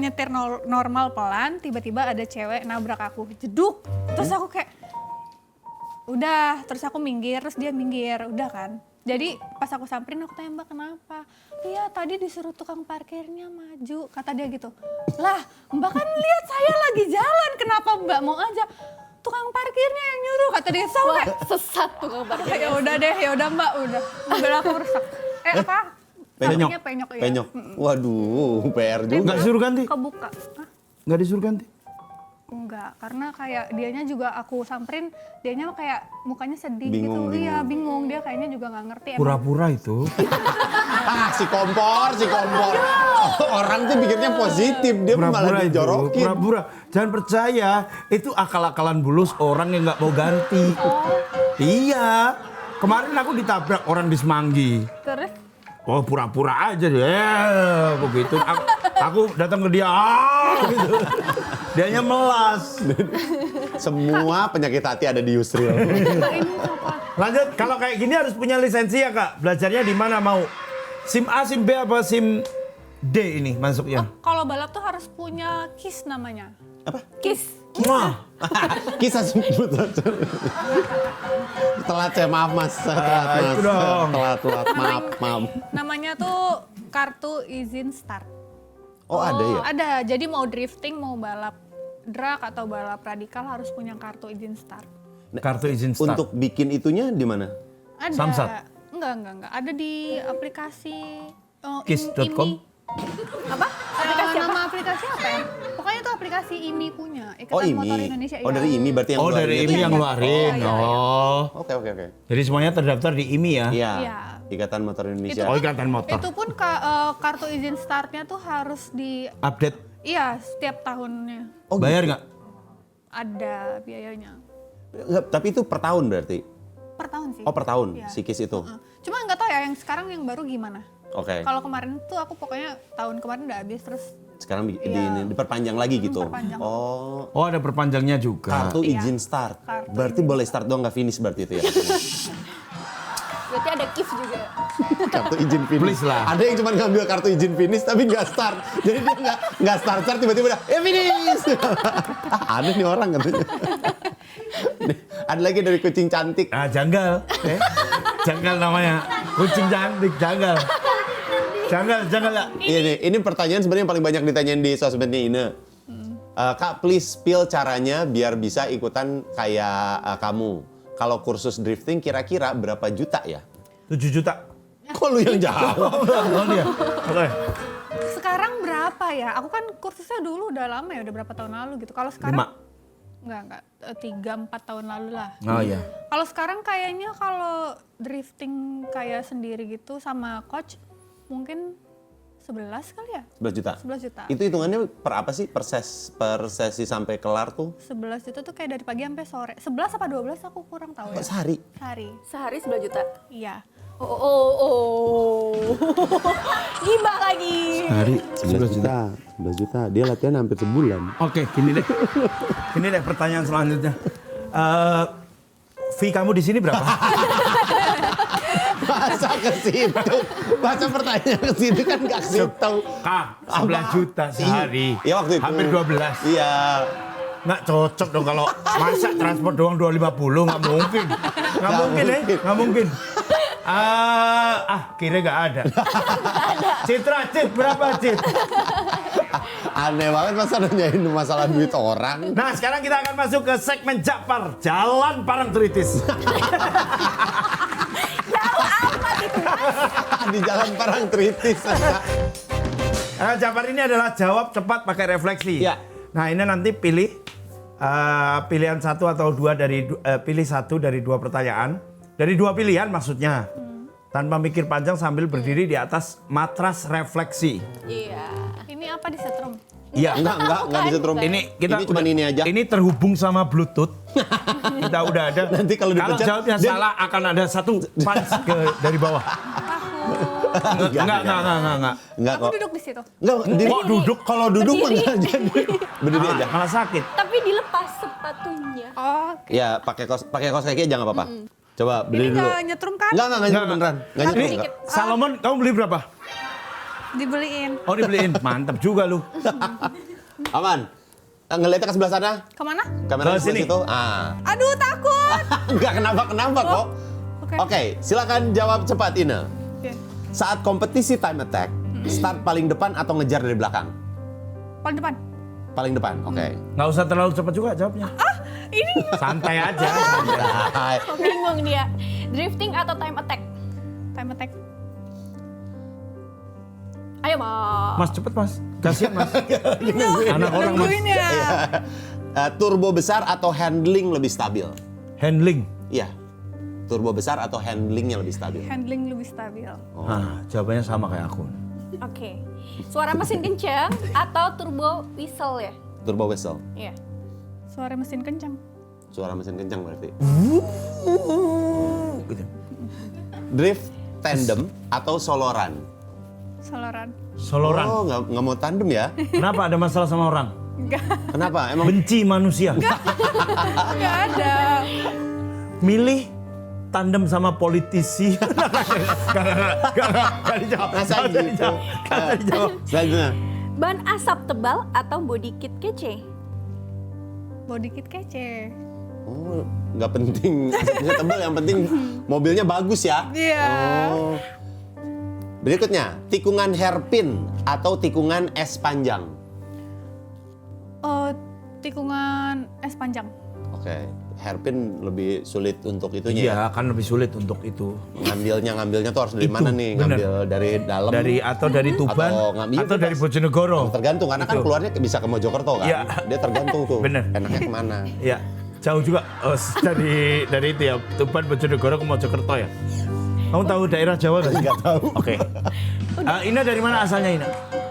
[SPEAKER 4] normal pelan, tiba-tiba ada cewek nabrak aku, jeduk. Terus aku kayak udah, terus aku minggir, terus dia minggir, udah kan. Jadi pas aku samperin aku tanya, Mbak kenapa? Iya tadi disuruh tukang parkirnya maju, kata dia gitu. Lah Mbak kan lihat saya lagi jalan, kenapa Mbak mau aja? Tukang parkirnya yang nyuruh, kata dia. So,
[SPEAKER 1] Wah, sesat tukang parkir.
[SPEAKER 4] ya udah deh, ya udah Mbak, udah. Mobil aku rusak. Apa?
[SPEAKER 2] Penyok.
[SPEAKER 4] Sampingnya penyok ya.
[SPEAKER 2] Penyok. Waduh, PR juga.
[SPEAKER 3] Nggak disuruh ganti?
[SPEAKER 4] Kebuka. Hah?
[SPEAKER 3] Nggak disuruh ganti?
[SPEAKER 4] Enggak, karena kayak dianya juga aku samperin, dianya kayak mukanya sedih
[SPEAKER 2] Bingung,
[SPEAKER 4] gitu. Iya,
[SPEAKER 2] bingung.
[SPEAKER 4] bingung. Dia kayaknya juga nggak ngerti.
[SPEAKER 3] Pura-pura itu.
[SPEAKER 2] Si kompor. Orang tuh pikirnya positif, dia malah
[SPEAKER 3] Pura-pura itu.
[SPEAKER 2] dijorokin.
[SPEAKER 3] Pura-pura. Jangan percaya, itu akal-akalan bulus orang yang nggak mau ganti. Iya. Kemarin aku ditabrak orang di Semanggi.
[SPEAKER 4] Terus?
[SPEAKER 3] Oh pura-pura aja deh, begitu. Aku datang ke dia, gitu. Dianya melas.
[SPEAKER 2] Semua penyakit hati ada di Yusril.
[SPEAKER 3] Lanjut, kalau kayak gini harus punya lisensi ya kak. Belajarnya di mana mau? SIM A, SIM B apa SIM D ini masuknya?
[SPEAKER 4] Kalau balap tuh harus punya KIS namanya.
[SPEAKER 2] Apa?
[SPEAKER 4] KIS.
[SPEAKER 3] Wah,
[SPEAKER 2] Kisah sebut. Telat saya, maaf mas. Telat mas.
[SPEAKER 3] itu dong.
[SPEAKER 2] Telat. Maaf.
[SPEAKER 4] Namanya tuh kartu izin start.
[SPEAKER 2] Oh ada ya?
[SPEAKER 4] Ada, jadi mau drifting, mau balap drag atau balap radikal harus punya kartu izin start.
[SPEAKER 3] kartu izin start.
[SPEAKER 2] Untuk bikin itunya di mana?
[SPEAKER 4] Ada.
[SPEAKER 3] Samsat?
[SPEAKER 4] Enggak. Ada di aplikasi
[SPEAKER 3] Kiss.com?
[SPEAKER 4] IMI. Apa? Nama aplikasi apa ya? Pokoknya itu aplikasi IMI punya.
[SPEAKER 2] Oh
[SPEAKER 4] Ikatan
[SPEAKER 2] IMI.
[SPEAKER 4] Motor Indonesia.
[SPEAKER 2] Oh
[SPEAKER 4] iya.
[SPEAKER 2] dari IMI berarti yang
[SPEAKER 3] Oh
[SPEAKER 2] keluarin
[SPEAKER 3] dari
[SPEAKER 2] itu
[SPEAKER 3] IMI yang
[SPEAKER 2] IMI.
[SPEAKER 3] ngeluarin.
[SPEAKER 4] Iya.
[SPEAKER 3] Oh,
[SPEAKER 2] Oke.
[SPEAKER 3] jadi semuanya terdaftar di IMI ya?
[SPEAKER 2] Iya.
[SPEAKER 4] Iya.
[SPEAKER 2] Ikatan Motor Indonesia.
[SPEAKER 3] Oh ikatan motor.
[SPEAKER 4] Itu pun kartu izin startnya tuh harus di,
[SPEAKER 3] Update,
[SPEAKER 4] iya setiap tahunnya.
[SPEAKER 2] Oh,
[SPEAKER 3] bayar
[SPEAKER 2] gitu.
[SPEAKER 3] nggak?
[SPEAKER 4] Ada biayanya.
[SPEAKER 2] Nggak, tapi itu per tahun berarti?
[SPEAKER 4] Per tahun sih.
[SPEAKER 2] Oh per tahun
[SPEAKER 4] Iya.
[SPEAKER 2] si KIS itu?
[SPEAKER 4] Cuma nggak tahu ya yang sekarang yang baru gimana.
[SPEAKER 2] Oke.
[SPEAKER 4] Kalau kemarin tuh aku pokoknya tahun kemarin udah habis terus
[SPEAKER 2] Sekarang
[SPEAKER 4] Iya.
[SPEAKER 2] diperpanjang lagi gitu?
[SPEAKER 4] Diperpanjang.
[SPEAKER 2] Oh.
[SPEAKER 3] Oh ada perpanjangnya juga.
[SPEAKER 2] Kartu
[SPEAKER 4] Iya.
[SPEAKER 2] izin start.
[SPEAKER 4] Kartu
[SPEAKER 2] Berarti boleh start doang nggak finish berarti itu ya?
[SPEAKER 1] Berarti ada KIF juga.
[SPEAKER 2] Kartu izin finish.
[SPEAKER 3] Please lah.
[SPEAKER 2] Ada yang cuma ngambil kartu izin finish tapi nggak start. Jadi dia nggak start tiba-tiba udah finish. Aneh nih orang katanya. Nih, ada lagi dari kucing cantik.
[SPEAKER 3] Ah janggal, janggal namanya. Kucing cantik, janggal. Janggal ya.
[SPEAKER 2] Ini pertanyaan sebenarnya yang paling banyak ditanyain di sosmednya Ine. Kak, please spill caranya biar bisa ikutan kayak kamu. Kalau kursus drifting kira-kira berapa juta ya?
[SPEAKER 3] 7 juta.
[SPEAKER 2] Kok lu yang jawab?
[SPEAKER 3] Oh dia. Oke.
[SPEAKER 4] sekarang berapa ya? Aku kan kursusnya dulu udah lama ya, udah berapa tahun lalu gitu. Kalau sekarang
[SPEAKER 3] 5.
[SPEAKER 4] enggak 3-4 tahun lalu lah.
[SPEAKER 3] Oh iya.
[SPEAKER 4] Kalau sekarang kayaknya kalau drifting kayak sendiri gitu sama coach mungkin 11 kali ya?
[SPEAKER 2] 11 juta?
[SPEAKER 4] 11 juta.
[SPEAKER 2] Itu hitungannya per apa sih? Per sesi sampai kelar tuh?
[SPEAKER 4] 11 juta tuh kayak dari pagi sampai sore. 11 apa 12 aku kurang tahu ya.
[SPEAKER 2] Kok sehari?
[SPEAKER 4] Sehari.
[SPEAKER 1] Sehari 11 juta.
[SPEAKER 4] Iya.
[SPEAKER 1] Oh. Gibah lagi.
[SPEAKER 3] Hari
[SPEAKER 2] 11 juta. Dia latihan hampir sebulan.
[SPEAKER 3] Oke, gini deh. Ini deh pertanyaan selanjutnya. Fee kamu di sini berapa?
[SPEAKER 2] Masa ke situ? Masa pertanyaan ke situ kan gak kasih tahu.
[SPEAKER 3] Kak, 11 juta sehari.
[SPEAKER 2] Iya waktu itu.
[SPEAKER 3] Hampir 12.
[SPEAKER 2] Iya.
[SPEAKER 3] Nggak cocok dong kalau masa transport doang 250, nggak mungkin. Nggak mungkin ya, nggak mungkin. Kira nggak ada. Citra, berapa Cit?
[SPEAKER 2] Aneh banget masa nanyain masalah duit orang.
[SPEAKER 3] Nah sekarang kita akan masuk ke segmen Japar, Jalan Parangtritis.
[SPEAKER 1] Jauh amat itu.
[SPEAKER 2] Di jalan Parangtritis.
[SPEAKER 3] Japar ini adalah jawab cepat pakai refleksi.
[SPEAKER 2] Ya.
[SPEAKER 3] Nah ini nanti pilih pilihan satu atau dua dari pilih satu dari dua pertanyaan, dari dua pilihan maksudnya, tanpa mikir panjang sambil berdiri di atas matras refleksi.
[SPEAKER 1] Iya.
[SPEAKER 4] Ini apa disetrum?
[SPEAKER 3] Iya.
[SPEAKER 2] Enggak disetrum.
[SPEAKER 3] Ini kita
[SPEAKER 2] ini cuma ini aja.
[SPEAKER 3] Ini terhubung sama Bluetooth. Kita udah ada.
[SPEAKER 2] Nanti kalau dipencet,
[SPEAKER 3] jawabnya
[SPEAKER 2] dia-
[SPEAKER 3] salah akan ada satu punch dari bawah. Enggak.
[SPEAKER 2] Enggak
[SPEAKER 4] Aku
[SPEAKER 2] kok.
[SPEAKER 4] duduk di situ.
[SPEAKER 2] Enggak,
[SPEAKER 3] Kok duduk?
[SPEAKER 2] kalau duduk mah
[SPEAKER 1] Berdiri.
[SPEAKER 2] enggak jadi. Berdiri aja.
[SPEAKER 3] Malah sakit.
[SPEAKER 1] Tapi dilepas sepatunya.
[SPEAKER 4] Oh,
[SPEAKER 2] Ya, pakai kaos kaki aja enggak apa-apa. Coba
[SPEAKER 4] ini
[SPEAKER 2] berdiri dulu.
[SPEAKER 4] nggak nyetrum kan?
[SPEAKER 2] Enggak nyetrum beneran. Enggak nyetrum.
[SPEAKER 3] Ini
[SPEAKER 2] enggak.
[SPEAKER 3] Salomon, kamu beli berapa?
[SPEAKER 4] Dibeliin.
[SPEAKER 3] Oh dibeliin, mantap juga lu.
[SPEAKER 2] Aman. Ngeliatnya ke sebelah sana.
[SPEAKER 4] Kemana?
[SPEAKER 2] Kamera
[SPEAKER 3] Ke sini.
[SPEAKER 2] situ. Ah.
[SPEAKER 4] Aduh takut.
[SPEAKER 2] Enggak kenapa kok.
[SPEAKER 4] Oke.
[SPEAKER 2] Oke, silakan jawab cepat Ina.
[SPEAKER 4] Oke.
[SPEAKER 2] Saat kompetisi time attack, start paling depan atau ngejar dari belakang?
[SPEAKER 4] Paling depan.
[SPEAKER 2] Paling depan. Oke.
[SPEAKER 3] Nggak usah terlalu cepat juga jawabnya.
[SPEAKER 4] Ini
[SPEAKER 3] Santai aja.
[SPEAKER 2] Hai.
[SPEAKER 1] Bingung dia. Drifting atau time attack?
[SPEAKER 4] time attack.
[SPEAKER 1] Ayo, Mas.
[SPEAKER 3] Mas cepet mas, kasihan mas. Anak orang mas.
[SPEAKER 4] Nungguin ya.
[SPEAKER 2] Turbo besar atau handling lebih stabil?
[SPEAKER 3] Handling.
[SPEAKER 2] Iya. Turbo besar atau handlingnya lebih stabil?
[SPEAKER 4] Handling lebih stabil.
[SPEAKER 3] Nah, jawabannya sama kayak aku.
[SPEAKER 1] Oke. Suara mesin kencang atau turbo whistle ya?
[SPEAKER 2] Turbo whistle.
[SPEAKER 1] Iya.
[SPEAKER 4] Suara mesin kencang.
[SPEAKER 2] Suara mesin kencang berarti.
[SPEAKER 3] Gitu.
[SPEAKER 2] Drift tandem atau soloran?
[SPEAKER 4] Soloran.
[SPEAKER 3] Soloran.
[SPEAKER 2] Oh, nggak mau tandem ya?
[SPEAKER 3] Kenapa ada masalah sama orang?
[SPEAKER 4] Enggak.
[SPEAKER 2] Kenapa? Emang
[SPEAKER 3] Benci manusia.
[SPEAKER 4] Enggak ada.
[SPEAKER 3] Milih tandem sama politisi. Gak dijawab.
[SPEAKER 2] masa
[SPEAKER 3] Gak
[SPEAKER 2] gitu?
[SPEAKER 3] dijawab. Gak dijawab.
[SPEAKER 2] Selanjutnya.
[SPEAKER 1] Ban asap tebal atau body kit kece?
[SPEAKER 4] Body kit kece.
[SPEAKER 2] Oh, nggak penting asapnya tebal, yang penting mobilnya bagus ya.
[SPEAKER 4] Iya.
[SPEAKER 2] Oh. Berikutnya, tikungan hairpin atau tikungan es panjang?
[SPEAKER 4] Oh, tikungan es panjang.
[SPEAKER 2] Oke, hairpin lebih sulit untuk itunya ya.
[SPEAKER 3] Iya, kan lebih sulit untuk itu.
[SPEAKER 2] Ngambilnya tuh harus dari
[SPEAKER 3] Itu,
[SPEAKER 2] mana nih?
[SPEAKER 3] bener.
[SPEAKER 2] Ngambil dari dalam?
[SPEAKER 3] Atau dari Tuban
[SPEAKER 2] Atau ngambil
[SPEAKER 3] atau dari
[SPEAKER 2] bebas.
[SPEAKER 3] Bojonegoro.
[SPEAKER 2] Tergantung, karena kan
[SPEAKER 3] Itu.
[SPEAKER 2] keluarnya bisa ke Mojokerto kan.
[SPEAKER 3] Iya.
[SPEAKER 2] Dia tergantung tuh.
[SPEAKER 3] Bener.
[SPEAKER 2] Enaknya kemana?
[SPEAKER 3] Ya, jauh juga dari itu ya, Tuban Bojonegoro ke Mojokerto ya. Kamu tahu daerah Jawa nggak sih?
[SPEAKER 2] Nggak tahu.
[SPEAKER 3] Oke. Ina dari mana asalnya Ina?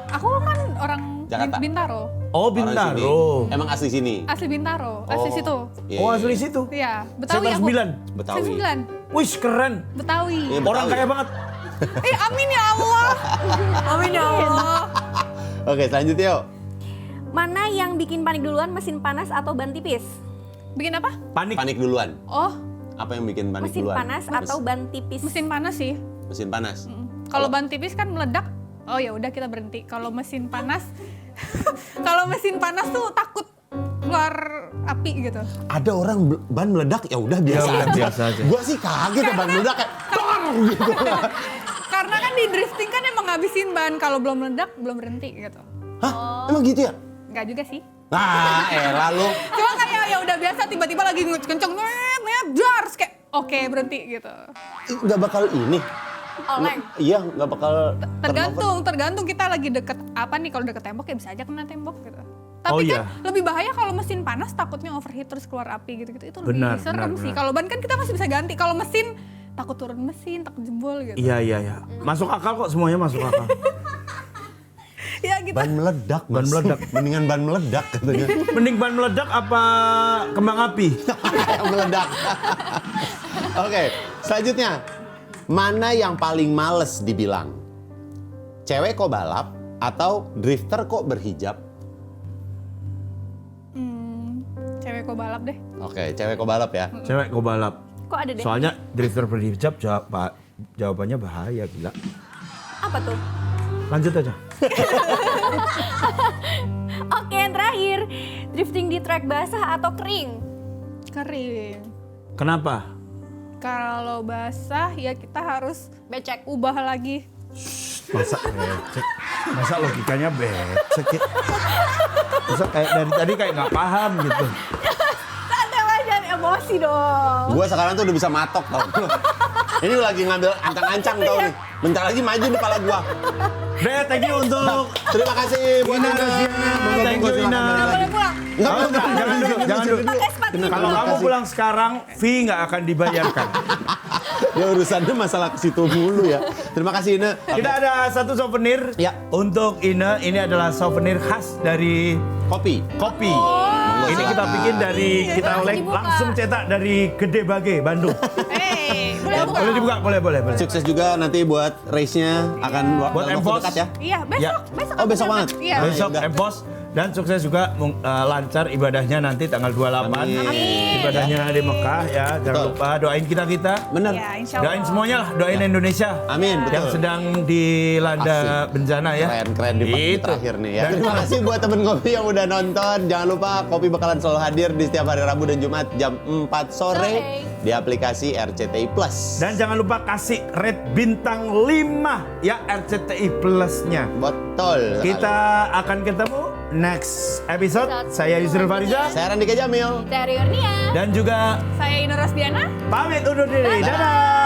[SPEAKER 4] Aku kan orang
[SPEAKER 2] Jakarta.
[SPEAKER 4] Bintaro.
[SPEAKER 3] Oh
[SPEAKER 2] Orang
[SPEAKER 3] Bintaro.
[SPEAKER 2] sini. Emang asli sini?
[SPEAKER 4] Asli Bintaro. Asli situ.
[SPEAKER 2] Iya.
[SPEAKER 3] Oh asli situ.
[SPEAKER 4] Iya, Betawi
[SPEAKER 3] Sektor
[SPEAKER 4] aku.
[SPEAKER 3] 9.
[SPEAKER 2] Betawi.
[SPEAKER 4] 9.
[SPEAKER 3] Wih keren.
[SPEAKER 4] Betawi.
[SPEAKER 2] Iya,
[SPEAKER 3] Orang
[SPEAKER 2] Betawi.
[SPEAKER 3] kaya banget.
[SPEAKER 4] Amin ya Allah. Amin ya Allah.
[SPEAKER 2] Oke, selanjutnya yuk.
[SPEAKER 1] Mana yang bikin panik duluan, mesin panas atau ban tipis?
[SPEAKER 4] Bikin apa?
[SPEAKER 3] Panik.
[SPEAKER 2] Panik duluan.
[SPEAKER 4] Oh,
[SPEAKER 2] Apa yang bikin panik
[SPEAKER 1] Mesin
[SPEAKER 2] duluan?
[SPEAKER 1] panas atau ban tipis?
[SPEAKER 4] mesin panas sih.
[SPEAKER 2] Mesin panas.
[SPEAKER 4] Kalau ban tipis kan meledak. Oh ya udah kita berhenti. Kalau mesin panas kalau mesin panas tuh takut keluar api gitu.
[SPEAKER 2] Ada orang ban meledak, ya udah biasa
[SPEAKER 3] Ya udah,
[SPEAKER 2] aja.
[SPEAKER 3] biasa aja.
[SPEAKER 2] Gua sih kaget ya ban meledak kayak tong gitu.
[SPEAKER 4] Karena kan di drifting kan emang ngabisin ban, kalau belum meledak belum berhenti gitu.
[SPEAKER 2] Hah? Emang gitu ya?
[SPEAKER 4] Enggak juga sih.
[SPEAKER 2] Nah, lalu
[SPEAKER 4] Cuma kayak ya udah biasa tiba-tiba lagi kenceng dar kayak oke berhenti gitu.
[SPEAKER 2] nggak bakal ini.
[SPEAKER 1] Oleng.
[SPEAKER 2] Iya, nggak bakal
[SPEAKER 4] Tergantung kita lagi deket apa nih, kalau deket tembok ya bisa aja kena tembok gitu. Tapi
[SPEAKER 3] Oh,
[SPEAKER 4] kan
[SPEAKER 3] iya.
[SPEAKER 4] lebih bahaya kalau mesin panas takutnya overheat terus keluar api gitu-gitu. Itu lebih
[SPEAKER 3] Benar,
[SPEAKER 4] serem
[SPEAKER 3] benar,
[SPEAKER 4] sih.
[SPEAKER 3] benar.
[SPEAKER 4] Kalau ban kan kita masih bisa ganti. Kalau mesin takut turun mesin, takut jebol gitu.
[SPEAKER 3] Iya. Masuk akal kok, semuanya masuk akal.
[SPEAKER 4] Ya gitu.
[SPEAKER 2] Ban meledak,
[SPEAKER 3] Ban
[SPEAKER 2] Mas.
[SPEAKER 3] meledak.
[SPEAKER 2] Mendingan ban meledak katanya.
[SPEAKER 3] Mending ban meledak apa kembang api?
[SPEAKER 2] Yang meledak. Oke, selanjutnya. Mana yang paling males dibilang? Cewek kok balap atau drifter kok berhijab?
[SPEAKER 4] Cewek kok balap deh.
[SPEAKER 2] Oke, cewek kok balap ya.
[SPEAKER 3] Cewek kok balap.
[SPEAKER 1] Kok ada deh?
[SPEAKER 3] Soalnya drifter berhijab jawabannya bahaya gila.
[SPEAKER 1] Apa tuh?
[SPEAKER 3] Lanjut aja.
[SPEAKER 1] Oke, yang terakhir. Drifting di track basah atau kering?
[SPEAKER 4] Kering.
[SPEAKER 3] Kenapa?
[SPEAKER 4] Kalau basah ya kita harus
[SPEAKER 1] Becek.
[SPEAKER 4] ubah lagi.
[SPEAKER 3] Masa becek? Masa logikanya becek ya? Masa kayak dari tadi kayak nggak paham gitu.
[SPEAKER 1] Santai lah, jangan emosi dong.
[SPEAKER 2] Gua sekarang tuh udah bisa matok tau. Ini lagi ngambil ancang-ancang tau nih. Bentar lagi maju nih kepala gua.
[SPEAKER 3] Deh, thank you untuk
[SPEAKER 2] Terima kasih buat
[SPEAKER 3] Ina
[SPEAKER 2] Ina.
[SPEAKER 3] Rosiana. Thank you, Ina.
[SPEAKER 4] Nggak boleh pulang.
[SPEAKER 2] Nggak
[SPEAKER 3] Oh,
[SPEAKER 2] apa-apa.
[SPEAKER 3] jangan dulu, jangan dulu.
[SPEAKER 1] Pakai sepatu
[SPEAKER 3] Kalau kamu pulang sekarang, fee nggak akan dibayarkan.
[SPEAKER 2] Ya urusannya masalah ke situ mulu ya. Terima kasih Ine.
[SPEAKER 3] Kita ada satu souvenir
[SPEAKER 2] Ya.
[SPEAKER 3] untuk Ine. Ini adalah souvenir khas dari
[SPEAKER 2] Kopi.
[SPEAKER 3] kopi.
[SPEAKER 2] Monggo,
[SPEAKER 3] Ini kita
[SPEAKER 2] silakan.
[SPEAKER 3] bikin dari kita
[SPEAKER 1] Langsung
[SPEAKER 3] oleh
[SPEAKER 1] dibuka.
[SPEAKER 3] langsung cetak dari Gede Bage, Bandung. Boleh dibuka, boleh.
[SPEAKER 2] Sukses juga nanti buat race-nya akan
[SPEAKER 3] Buat
[SPEAKER 2] dalam waktu
[SPEAKER 3] Empos.
[SPEAKER 2] dekat ya.
[SPEAKER 4] Iya,
[SPEAKER 3] Ya.
[SPEAKER 4] besok
[SPEAKER 2] Oh, besok banget.
[SPEAKER 4] Iya.
[SPEAKER 2] Ah,
[SPEAKER 3] Besok
[SPEAKER 2] yaudah.
[SPEAKER 3] Empos dan sukses juga lancar ibadahnya nanti tanggal 28.
[SPEAKER 2] Amin.
[SPEAKER 3] Ibadahnya di Mekah ya. Jangan
[SPEAKER 2] Betul.
[SPEAKER 3] lupa doain kita.
[SPEAKER 2] Bener.
[SPEAKER 4] Iya, insya Allah.
[SPEAKER 3] Doain semuanya lah, doain Indonesia.
[SPEAKER 2] Amin, betul.
[SPEAKER 3] Yang sedang dilanda
[SPEAKER 2] Asik.
[SPEAKER 3] bencana ya.
[SPEAKER 2] Keren di part
[SPEAKER 3] Itu.
[SPEAKER 2] terakhir nih ya.
[SPEAKER 3] Dan-
[SPEAKER 2] Terima kasih buat temen Kopi yang udah nonton. Jangan lupa Kopi bakalan selalu hadir di setiap hari Rabu dan Jumat jam 4 sore di aplikasi RCTI Plus.
[SPEAKER 3] Dan jangan lupa kasih rate bintang 5 ya RCTI Plus-nya.
[SPEAKER 2] Betul. sekali.
[SPEAKER 3] Kita akan ketemu next episode. Saya Yusril Fariza
[SPEAKER 2] Saya Randika Jamil.
[SPEAKER 1] Dari Urnia.
[SPEAKER 3] dan juga
[SPEAKER 4] Saya Ina Rosdiana.
[SPEAKER 3] pamit undur diri. Dadah.